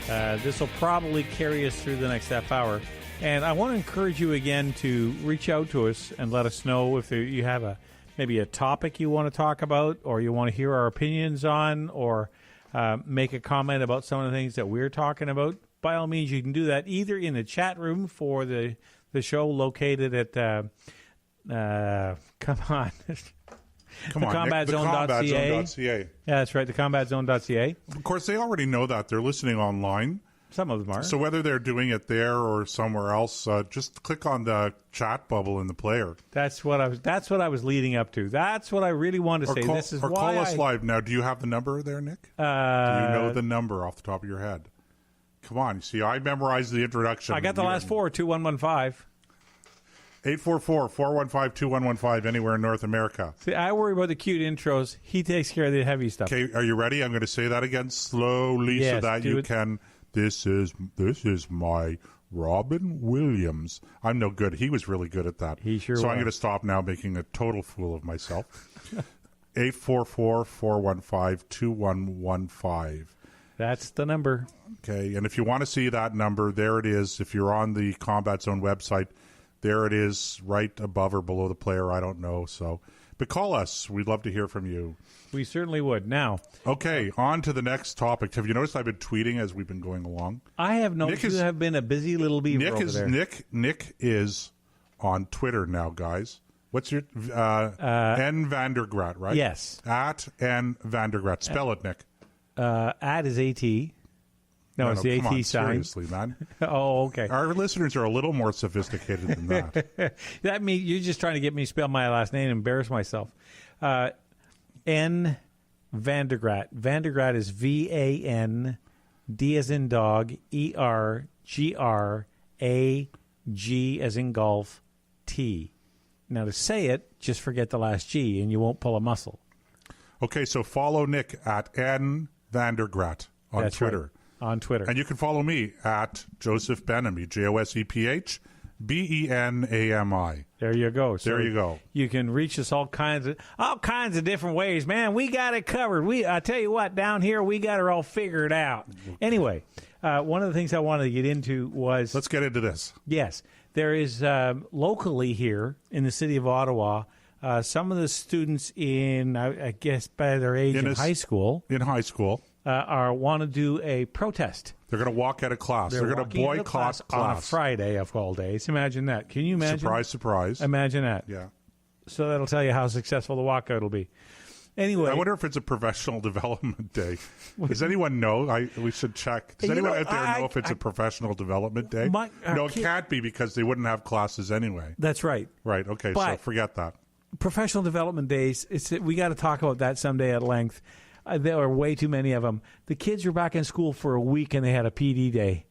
This will probably carry us through the next half hour, and I want to encourage you again to reach out to us and let us know if you have maybe a topic you want to talk about, or you want to hear our opinions on, or make a comment about some of the things that we're talking about. By all means, you can do that either in the chat room for the show located at come on. thecombatzone.ca. Yeah, that's right, thecombatzone.ca. Of course, they already know that. They're listening online. Some of them are. So whether they're doing it there or somewhere else, just click on the chat bubble in the player. That's what I was leading up to. That's what I really wanted to say. Call us live. Now, do you have the number there, Nick? Do you know the number off the top of your head? Come on. See, I memorized the introduction. I got the last four, 2115. 844-415-2115, anywhere in North America. See, I worry about the cute intros. He takes care of the heavy stuff. Okay, are you ready? I'm going to say that again slowly so that you can. This is my Robin Williams. I'm no good. He was really good at that. He sure was. So I'm going to stop now making a total fool of myself. 844-415-2115. That's the number. Okay, and if you want to see that number, there it is. If you're on the Combat Zone website, there it is, right above or below the player. I don't know. But call us. We'd love to hear from you. We certainly would. Now, okay, on to the next topic. Have you noticed I've been tweeting as we've been going along? I have noticed you have been a busy little beaver over there. Nick is on Twitter now, guys. What's your N Vandergrat, right? Yes. At N Vandergrat. Spell it, Nick. At is AT. No, it's the AT on, sign. Seriously, man. Oh, okay. Our listeners are a little more sophisticated than that. That means you're just trying to get me to spell my last name and embarrass myself. N Vandergrat. Vandergrat is VAN, D as in dog, ERGRAG as in golf, T. Now to say it, just forget the last G and you won't pull a muscle. Okay, so follow Nick at N Vandergrat on That's Twitter. Right. On Twitter. And you can follow me at Joseph Benamy, JOSEPH BENAMI. There you go. So there you go. You can reach us all kinds of different ways, man. We got it covered. I tell you what, down here we got it all figured out. Anyway, one of the things I wanted to get into was let's get into this. Yes, there is locally here in the city of Ottawa. Some of the students in, I guess, by their age in high school, want to do a protest. They're going to walk out of class. They're going to boycott class on a Friday of all days. Imagine that. Can you imagine? Surprise, surprise. Imagine that. Yeah. So that'll tell you how successful the walkout will be. Anyway, I wonder if it's a professional development day. Does anyone know? We should check. Does anyone out there know if it's a professional development day? No, it can't be because they wouldn't have classes anyway. That's right. Right. Okay. So forget that. Professional development days. We got to talk about that someday at length. There are way too many of them. The kids were back in school for a week and they had a PD day.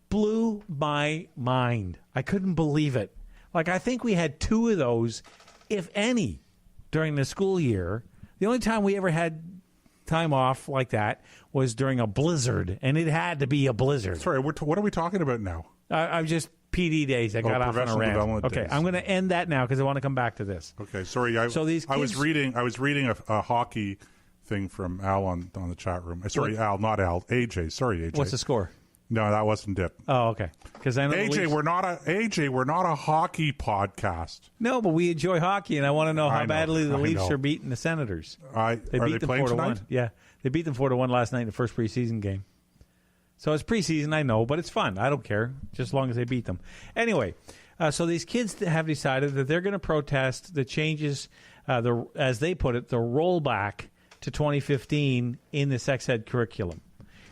Blew my mind. I couldn't believe it. Like, I think we had 2 of those, if any, during the school year. The only time we ever had time off like that was during a blizzard, and it had to be a blizzard. Sorry, what are we talking about now? I'm just PD days. I got off on a rant. Okay, days. I'm going to end that now because I want to come back to this. Okay, sorry. I was reading a hockey thing from Al on the chat room. Sorry, Al, not Al. AJ. Sorry, AJ. What's the score? No, that wasn't it. Oh, okay. Because I know AJ, we're not a hockey podcast. No, but we enjoy hockey, and I want to know how badly the Leafs are beating the Senators. They beat them 4-1. Yeah, they beat them 4-1 last night in the first preseason game. So it's preseason, I know, but it's fun. I don't care, just as long as they beat them. Anyway, so these kids have decided that they're going to protest the changes, as they put it, the rollback to 2015 in the sex ed curriculum.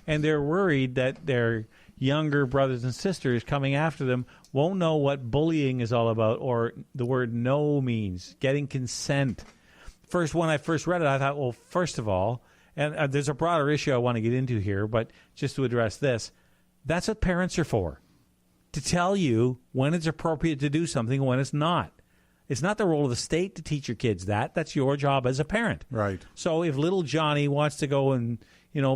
And they're worried that their younger brothers and sisters coming after them won't know what bullying is all about, or the word no means, getting consent. When I first read it, I thought, well, first of all, and there's a broader issue I want to get into here, but just to address this, that's what parents are for, to tell you when it's appropriate to do something and when it's not. It's not the role of the state to teach your kids that. That's your job as a parent. Right. So if little Johnny wants to go and,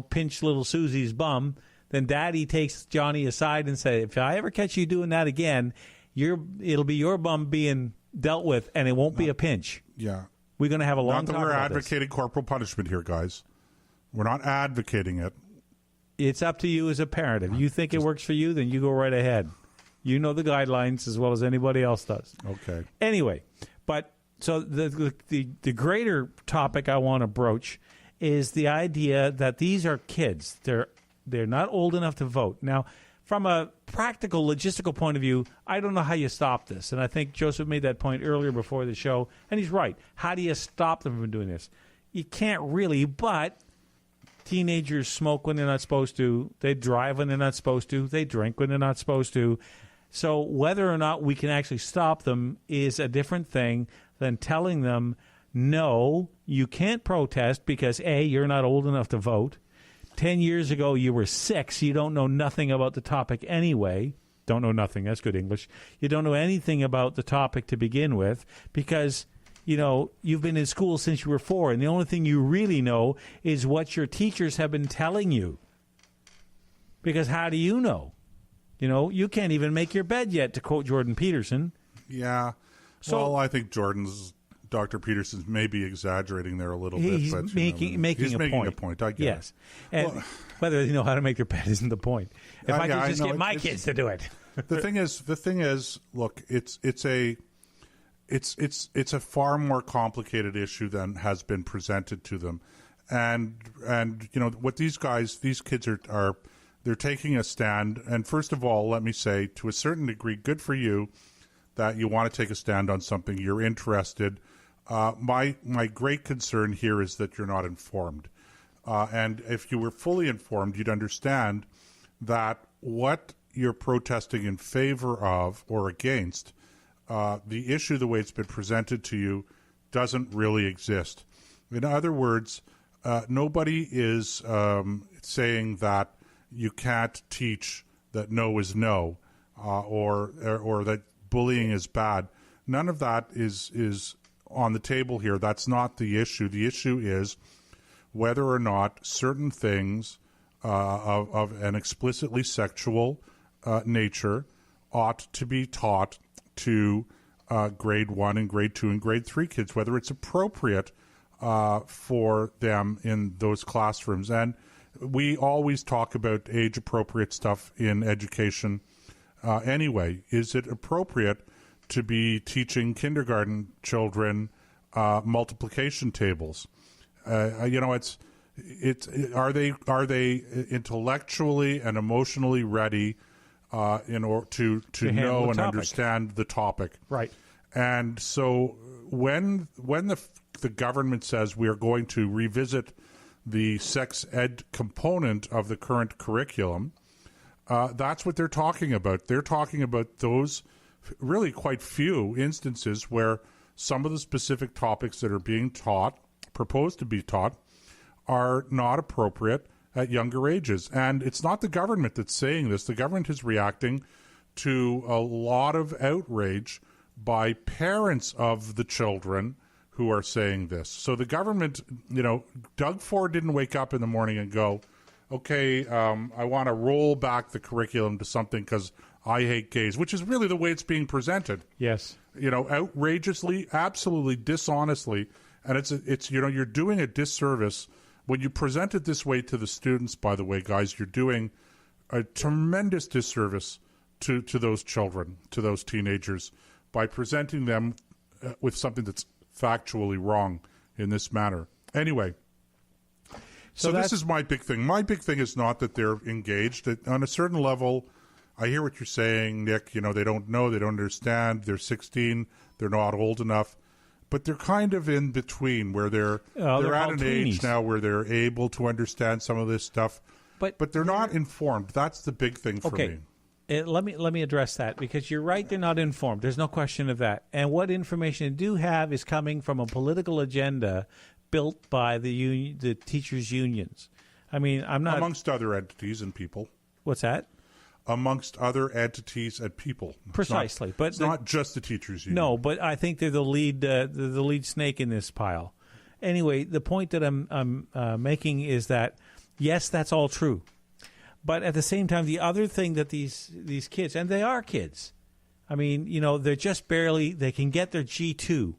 pinch little Susie's bum, then Daddy takes Johnny aside and says, if I ever catch you doing that again, it'll be your bum being dealt with, and it won't be a pinch. Yeah. We're going to have a long Not that talk we're about advocating corporal punishment here, guys. We're not advocating it. It's up to you as a parent. If you think it works for you, then you go right ahead. You know the guidelines as well as anybody else does. Okay. Anyway, but so the greater topic I want to broach is the idea that these are kids. They're not old enough to vote. Now, from a practical, logistical point of view, I don't know how you stop this. And I think Joseph made that point earlier before the show, and he's right. How do you stop them from doing this? You can't really, but teenagers smoke when they're not supposed to. They drive when they're not supposed to. They drink when they're not supposed to. So whether or not we can actually stop them is a different thing than telling them, no, you can't protest because, A, you're not old enough to vote. 10 years ago, you were 6. You don't know nothing about the topic anyway. Don't know nothing. That's good English. You don't know anything about the topic to begin with because, you've been in school since you were 4, and the only thing you really know is what your teachers have been telling you. Because how do you know? You can't even make your bed yet, to quote Jordan Peterson. Yeah. So I think Dr. Peterson's maybe exaggerating there a little bit. He's but, making a point. I get yes. it. And whether they know how to make their bed isn't the point. If I could just get my kids to do it. The thing is, look, it's a far more complicated issue than has been presented to them. And what these kids are they're taking a stand. And first of all, let me say, to a certain degree, good for you that you want to take a stand on something. You're interested. My great concern here is that you're not informed. And if you were fully informed, you'd understand that what you're protesting in favor of or against, the issue, the way it's been presented to you, doesn't really exist. In other words, nobody is saying that you can't teach that no is no, or that bullying is bad. None of that is on the table here. That's not the issue. The issue is whether or not certain things of an explicitly sexual nature ought to be taught to grade 1 and grade 2 and grade 3 kids, whether it's appropriate for them in those classrooms. And we always talk about age-appropriate stuff in education anyway. Is it appropriate to be teaching kindergarten children multiplication tables? Are they intellectually and emotionally ready in order to know and understand the topic? Right. And so when the government says we are going to revisit the sex ed component of the current curriculum, that's what they're talking about. They're talking about those really quite few instances where some of the specific topics that are being proposed to be taught, are not appropriate at younger ages. And it's not the government that's saying this. The government is reacting to a lot of outrage by parents of the children who are saying this. So the government, Doug Ford didn't wake up in the morning and go, okay, I want to roll back the curriculum to something because I hate gays, which is really the way it's being presented. Yes. Outrageously, absolutely dishonestly. And it's you're doing a disservice when you present it this way to the students, by the way, guys. You're doing a tremendous disservice to those children, to those teenagers, by presenting them with something that's factually wrong in this manner. Anyway, so this is my big thing. My big thing is not that they're engaged. On a certain level, I hear what you're saying, Nick. They don't know, they don't understand. They're 16, they're not old enough. But they're kind of in between, where they're at an age now where they're able to understand some of this stuff, but they're not informed. That's the big thing for me. Let me address that, because you're right, they're not informed. There's no question of that. And what information they do have is coming from a political agenda built by the teachers' unions. I mean, I'm not... Amongst other entities and people. What's that? Amongst other entities and people. Precisely. It's not just the teachers' union. No, but I think they're the lead snake in this pile. Anyway, the point that I'm making is that, yes, that's all true. But at the same time, the other thing that these kids, and they are kids, I mean, they're just barely, they can get their G2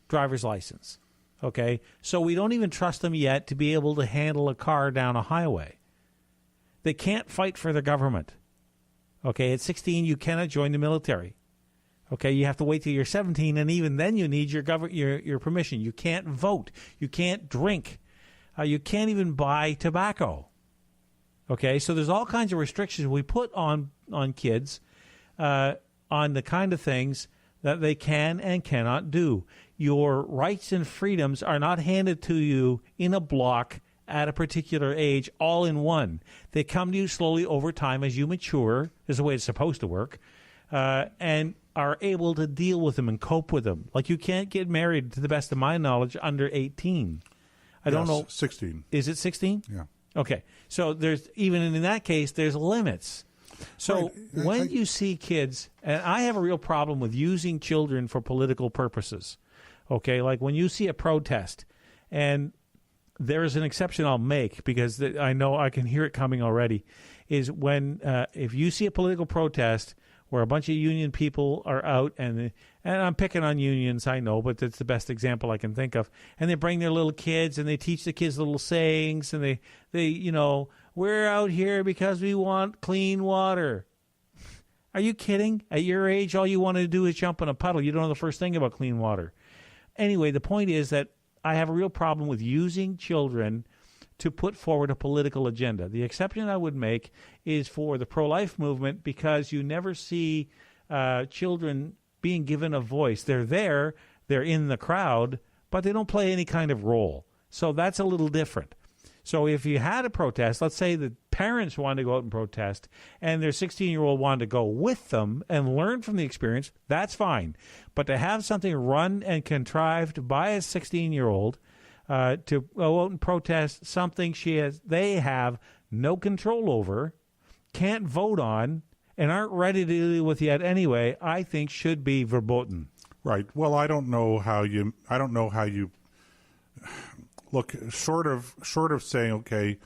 driver's license. Okay? So we don't even trust them yet to be able to handle a car down a highway. They can't fight for the government. Okay? At 16, you cannot join the military. Okay? You have to wait till you're 17, and even then you need your permission. You can't vote. You can't drink. You can't even buy tobacco. Okay? So there's all kinds of restrictions we put on kids on the kind of things that they can and cannot do. Your rights and freedoms are not handed to you in a block at a particular age, all in one. They come to you slowly over time as you mature, is the way it's supposed to work, and are able to deal with them and cope with them. Like, you can't get married, to the best of my knowledge, under 18. I don't know. 16. Is it 16? Yeah. Okay. So there's, even in that case, there's limits. So right. when you see kids, and I have a real problem with using children for political purposes, okay, like when you see a protest, and there is an exception I'll make because I know I can hear it coming already, is when if you see a political protest where a bunch of union people are out, and I'm picking on unions, I know, but that's the best example I can think of, and they bring their little kids and they teach the kids little sayings, and they we're out here because we want clean water. Are you kidding? At your age, all you want to do is jump in a puddle. You don't know the first thing about clean water. Anyway, the point is that I have a real problem with using children to put forward a political agenda. The exception I would make is for the pro-life movement, because you never see children being given a voice. They're there, they're in the crowd, but they don't play any kind of role. So that's a little different. So if you had a protest, let's say the parents wanted to go out and protest, and their 16-year-old wanted to go with them and learn from the experience, that's fine. But to have something run and contrived by a 16-year-old to go out and protest something they have no control over, can't vote on, and aren't ready to deal with yet anyway, I think should be verboten. Right. Well, I don't know how you look, short of saying, okay,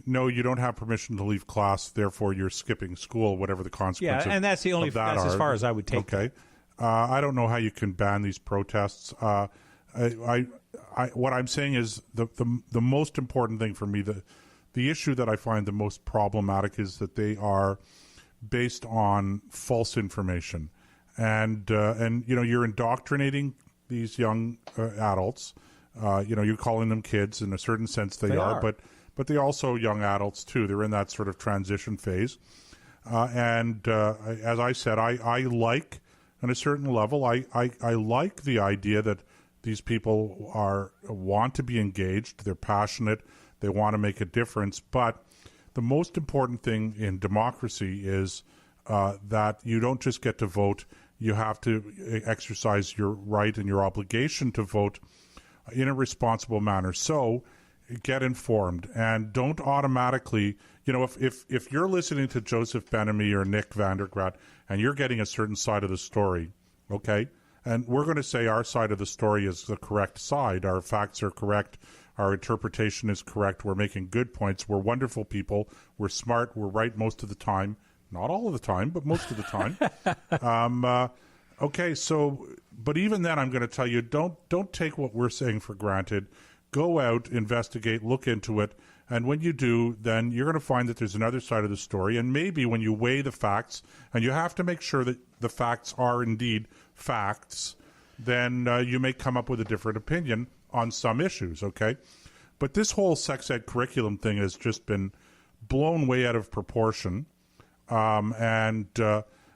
no, you don't have permission to leave class, therefore you're skipping school, whatever the consequences. Yeah, and that's the only. That's as far as I would take. Okay, I don't know how you can ban these protests. What I'm saying is the most important thing for me, the issue that I find the most problematic is that they are based on false information, and you're indoctrinating these young adults. You're calling them kids in a certain sense. They are, but they're also young adults too. They're in that sort of transition phase. As I said, I like, on a certain level, I like the idea that these people want to be engaged. They're passionate. They want to make a difference. But the most important thing in democracy is that you don't just get to vote. You have to exercise your right and your obligation to vote in a responsible manner. So get informed, and don't automatically, if you're listening to Joseph Benamy or Nick Vandergraat and you're getting a certain side of the story, okay, and we're going to say our side of the story is the correct side, our facts are correct, our interpretation is correct, we're making good points, we're wonderful people, we're smart, we're right most of the time, not all of the time, but most of the time. Okay, so, but even then, I'm going to tell you, don't take what we're saying for granted. Go out, investigate, look into it, and when you do, then you're going to find that there's another side of the story, and maybe when you weigh the facts, and you have to make sure that the facts are indeed facts, then you may come up with a different opinion on some issues, okay? But this whole sex ed curriculum thing has just been blown way out of proportion,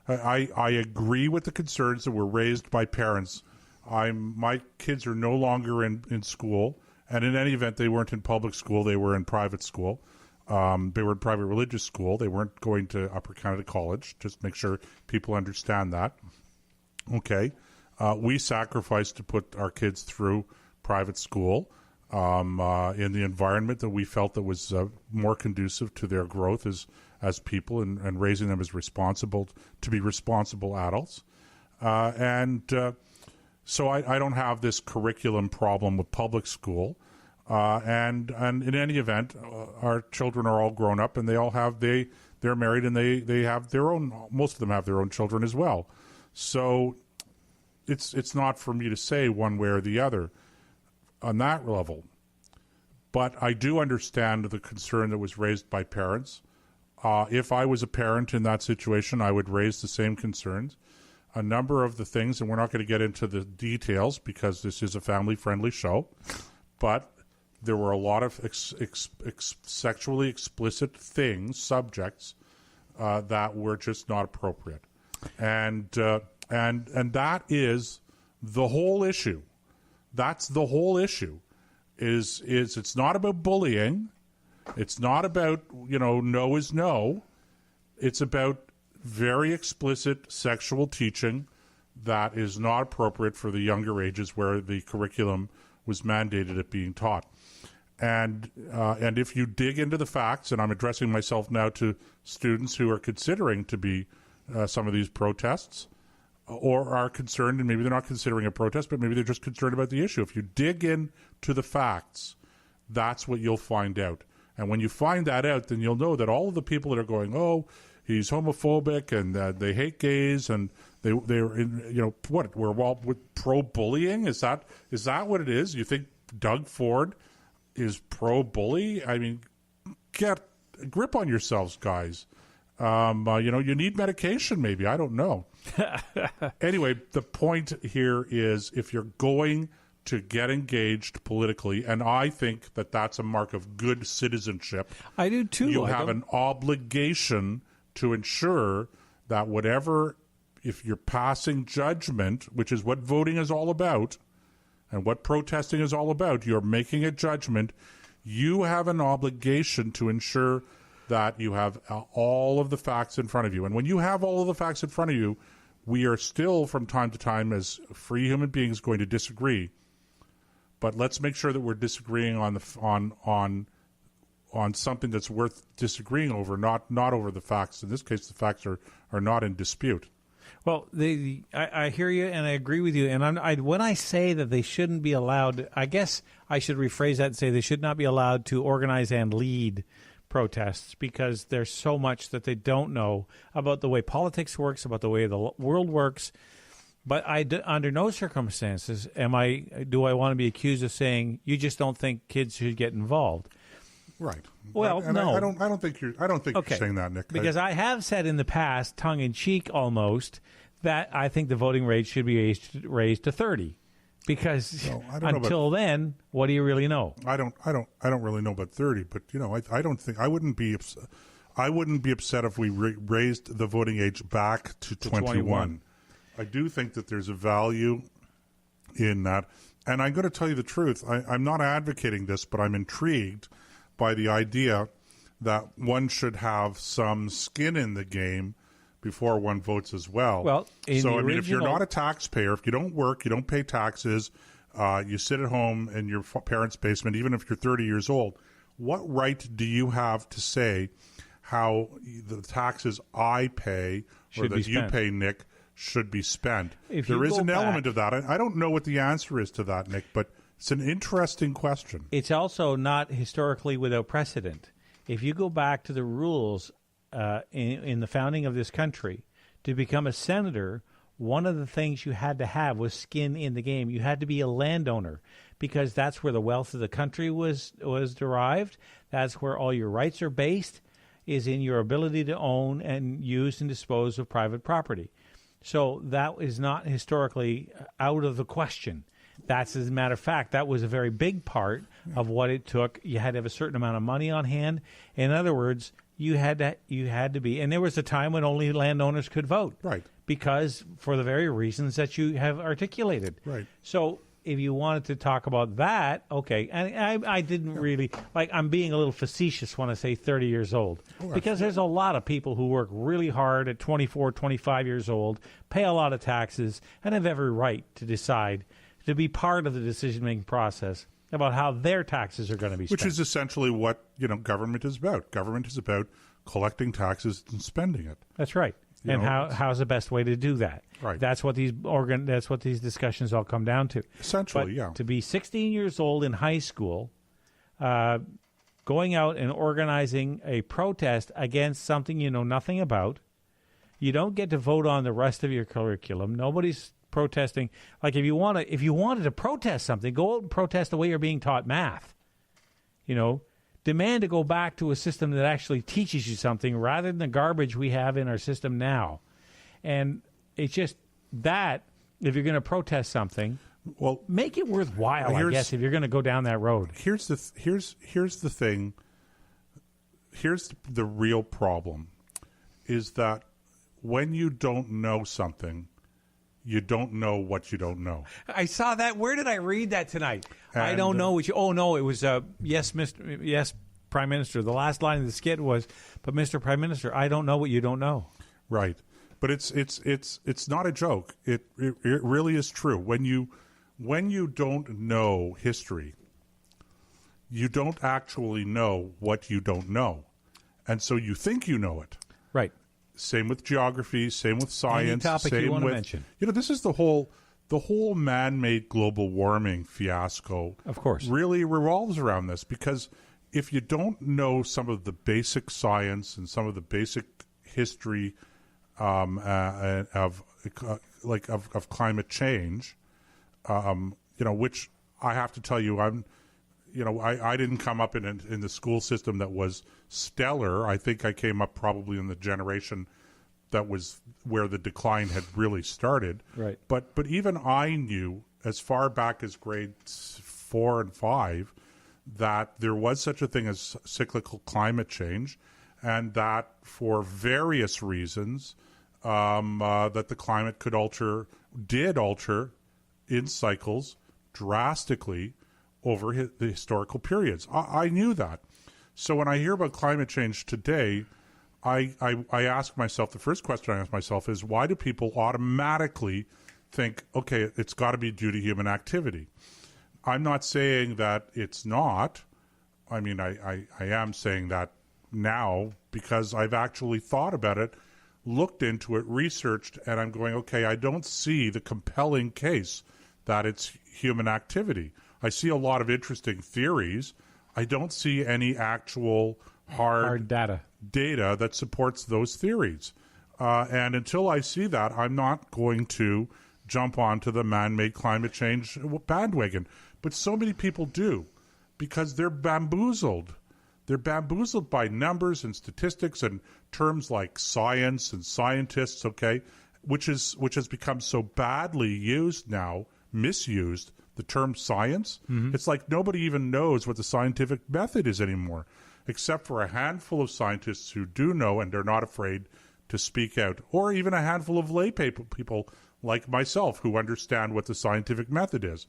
I agree with the concerns that were raised by parents. My kids are no longer in school, and in any event, they weren't in public school. They were in private school. They were in private religious school. They weren't going to Upper Canada College. Just make sure people understand that. Okay. We sacrificed to put our kids through private school in the environment that we felt that was more conducive to their growth as people and raising them as responsible adults. So I don't have this curriculum problem with public school. And in any event, our children are all grown up, and they all have they're married, and they have their own. Most of them have their own children as well. So it's not for me to say one way or the other on that level. But I do understand the concern that was raised by parents. If I was a parent in that situation, I would raise the same concerns. A number of the things, and we're not going to get into the details because this is a family-friendly show, but there were a lot of sexually explicit subjects that were just not appropriate. And that is the whole issue. That's the whole issue. Is it's not about bullying. It's not about, no is no. It's about very explicit sexual teaching that is not appropriate for the younger ages where the curriculum was mandated at being taught. And if you dig into the facts, and I'm addressing myself now to students who are considering to be some of these protests, or are concerned, and maybe they're not considering a protest, but maybe they're just concerned about the issue. If you dig into the facts, that's what you'll find out. And when you find that out, then you'll know that all of the people that are going, oh, he's homophobic and they hate gays and they're in, what, we're all pro-bullying? Is that what it is? You think Doug Ford is pro-bully? I mean, get a grip on yourselves, guys. You need medication maybe. I don't know. Anyway, the point here is if you're going to get engaged politically, and I think that that's a mark of good citizenship. I do too. You have an obligation to ensure that if you're passing judgment, which is what voting is all about, and what protesting is all about, you're making a judgment, you have an obligation to ensure that you have all of the facts in front of you. And when you have all of the facts in front of you, we are still, from time to time, as free human beings, going to disagree. But let's make sure that we're disagreeing on something that's worth disagreeing over, not over the facts. In this case, the facts are not in dispute. Well, I hear you and I agree with you. And when I say that they shouldn't be allowed, I guess I should rephrase that and say they should not be allowed to organize and lead protests because there's so much that they don't know about the way politics works, about the way the world works. But under no circumstances do I want to be accused of saying you just don't think kids should get involved. Right. Well, no, I don't think you're saying that, Nick. Because I have said in the past, tongue in cheek almost, that I think the voting rate should be raised to 30. Because until then, what do you really know? I don't really know about 30, but I wouldn't be upset if we raised the voting age back to 21. I do think that there's a value in that. And I'm going to tell you the truth. I'm not advocating this, but I'm intrigued by the idea that one should have some skin in the game before one votes as well. Well, if you're not a taxpayer, if you don't work, you don't pay taxes, you sit at home in your parents' basement, even if you're 30 years old, what right do you have to say how the taxes I pay or that you pay, Nick, should be spent? There is an element of that. I don't know what the answer is to that, Nick, but it's an interesting question. It's also not historically without precedent. If you go back to the rules in the founding of this country, to become a senator, one of the things you had to have was skin in the game. You had to be a landowner because that's where the wealth of the country was derived. That's where all your rights are based, is in your ability to own and use and dispose of private property. So that is not historically out of the question. That's, as a matter of fact, that was a very big part of what it took. You had to have a certain amount of money on hand. In other words, you had to be, and there was a time when only landowners could vote, right? Because for the very reasons that you have articulated, right? So if you wanted to talk about that, okay, and I didn't really I'm being a little facetious when I say 30 years old, because there's a lot of people who work really hard at 24, 25 years old, pay a lot of taxes, and have every right to decide to be part of the decision-making process about how their taxes are going to be spent. Which is essentially what government is about. Government is about collecting taxes and spending it. That's right. How's the best way to do that? Right. That's what these discussions all come down to. Essentially, but to be 16 years old in high school, going out and organizing a protest against something you know nothing about, You don't get to vote on the rest of your curriculum. Nobody's protesting. Like if you wanted to protest something, go out and protest the way you're being taught math. Demand to go back to a system that actually teaches you something rather than the garbage we have in our system now. And it's just that if you're going to protest something, well, make it worthwhile. I guess if you're going to go down that road. Here's the thing. Here's the real problem, is that when you don't know something, you don't know what you don't know. I saw that. Where did I read that tonight? And, I don't know. Oh no, it was yes, Prime Minister. The last line of the skit was, "But Mr. Prime Minister, I don't know what you don't know." Right, but it's not a joke. It really is true. When you don't know history, you don't actually know what you don't know, and so you think you know it. Right. Same with geography, same with science. Any topic same you want to with, mention. This is the whole man-made global warming fiasco. Of course. Really revolves around this, because if you don't know some of the basic science and some of the basic history of climate change, which I have to tell you, I didn't come up in the school system that was stellar. I think I came up probably in the generation that was where the decline had really started. Right. But even I knew as far back as grades 4 and 5 that there was such a thing as cyclical climate change, and that for various reasons that the climate did alter in cycles drastically over the historical periods. I knew that. So when I hear about climate change today, I ask myself, the first question I ask myself is, why do people automatically think, okay, it's got to be due to human activity? I'm not saying that it's not. I mean, I am saying that now because I've actually thought about it, looked into it, researched, and I'm going, okay, I don't see the compelling case that it's human activity. I see a lot of interesting theories. I don't see any actual hard data that supports those theories. And until I see that, I'm not going to jump onto the man-made climate change bandwagon. But so many people do, because they're bamboozled. They're bamboozled by numbers and statistics and terms like science and scientists, okay, which has become so badly used now, misused, the term science. Mm-hmm. It's like nobody even knows what the scientific method is anymore, except for a handful of scientists who do know and are not afraid to speak out, or even a handful of lay people like myself who understand what the scientific method is,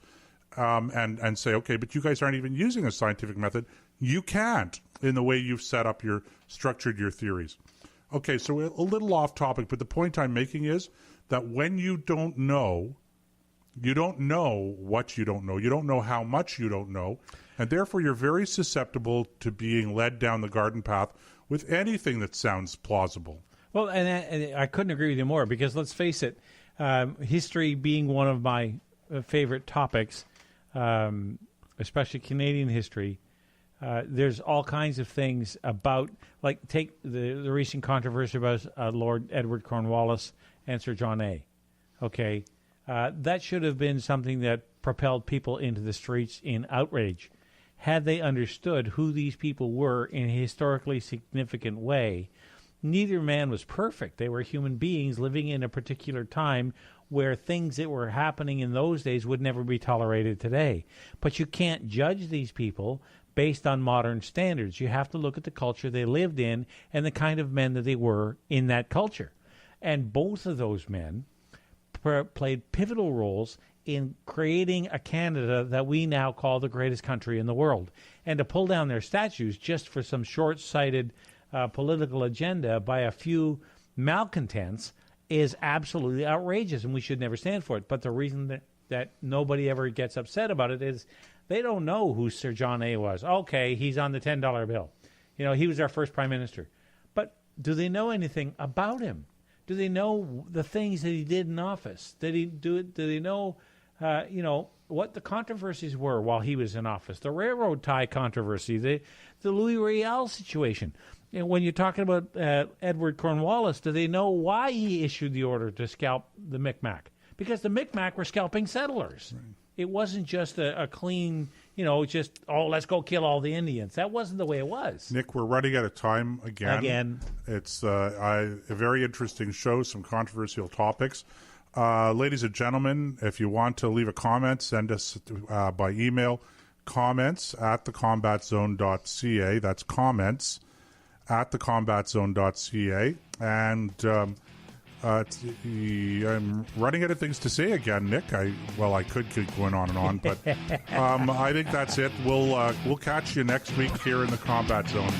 and say, okay, but you guys aren't even using a scientific method. You can't, in the way you've structured your theories. Okay, so a little off topic, but the point I'm making is that when you don't know what you don't know. You don't know how much you don't know. And therefore, you're very susceptible to being led down the garden path with anything that sounds plausible. Well, and I couldn't agree with you more, because let's face it, history being one of my favorite topics, especially Canadian history, there's all kinds of things about, like take the recent controversy about Lord Edward Cornwallis and Sir John A. Okay. That should have been something that propelled people into the streets in outrage. Had they understood who these people were in a historically significant way, neither man was perfect. They were human beings living in a particular time where things that were happening in those days would never be tolerated today. But you can't judge these people based on modern standards. You have to look at the culture they lived in and the kind of men that they were in that culture. And both of those men played pivotal roles in creating a Canada that we now call the greatest country in the world. And to pull down their statues just for some short-sighted political agenda by a few malcontents is absolutely outrageous, and we should never stand for it. But the reason that nobody ever gets upset about it is they don't know who Sir John A. was. Okay, he's on the $10 bill. He was our first prime minister. But do they know anything about him? Do they know the things that he did in office? Did he know, what the controversies were while he was in office. The railroad tie controversy, the Louis Riel situation. And when you're talking about Edward Cornwallis, do they know why he issued the order to scalp the Micmac? Because the Micmac were scalping settlers. Right. It wasn't just a clean, let's go kill all the Indians. That wasn't the way it was. Nick, we're running out of time again. It's a very interesting show, some controversial topics. Ladies and gentlemen, if you want to leave a comment, send us by email, comments@thecombatzone.ca. That's comments@thecombatzone.ca. And I'm running out of things to say again, Nick. I could keep going on and on, but I think that's it. We'll catch you next week here in the Combat Zone.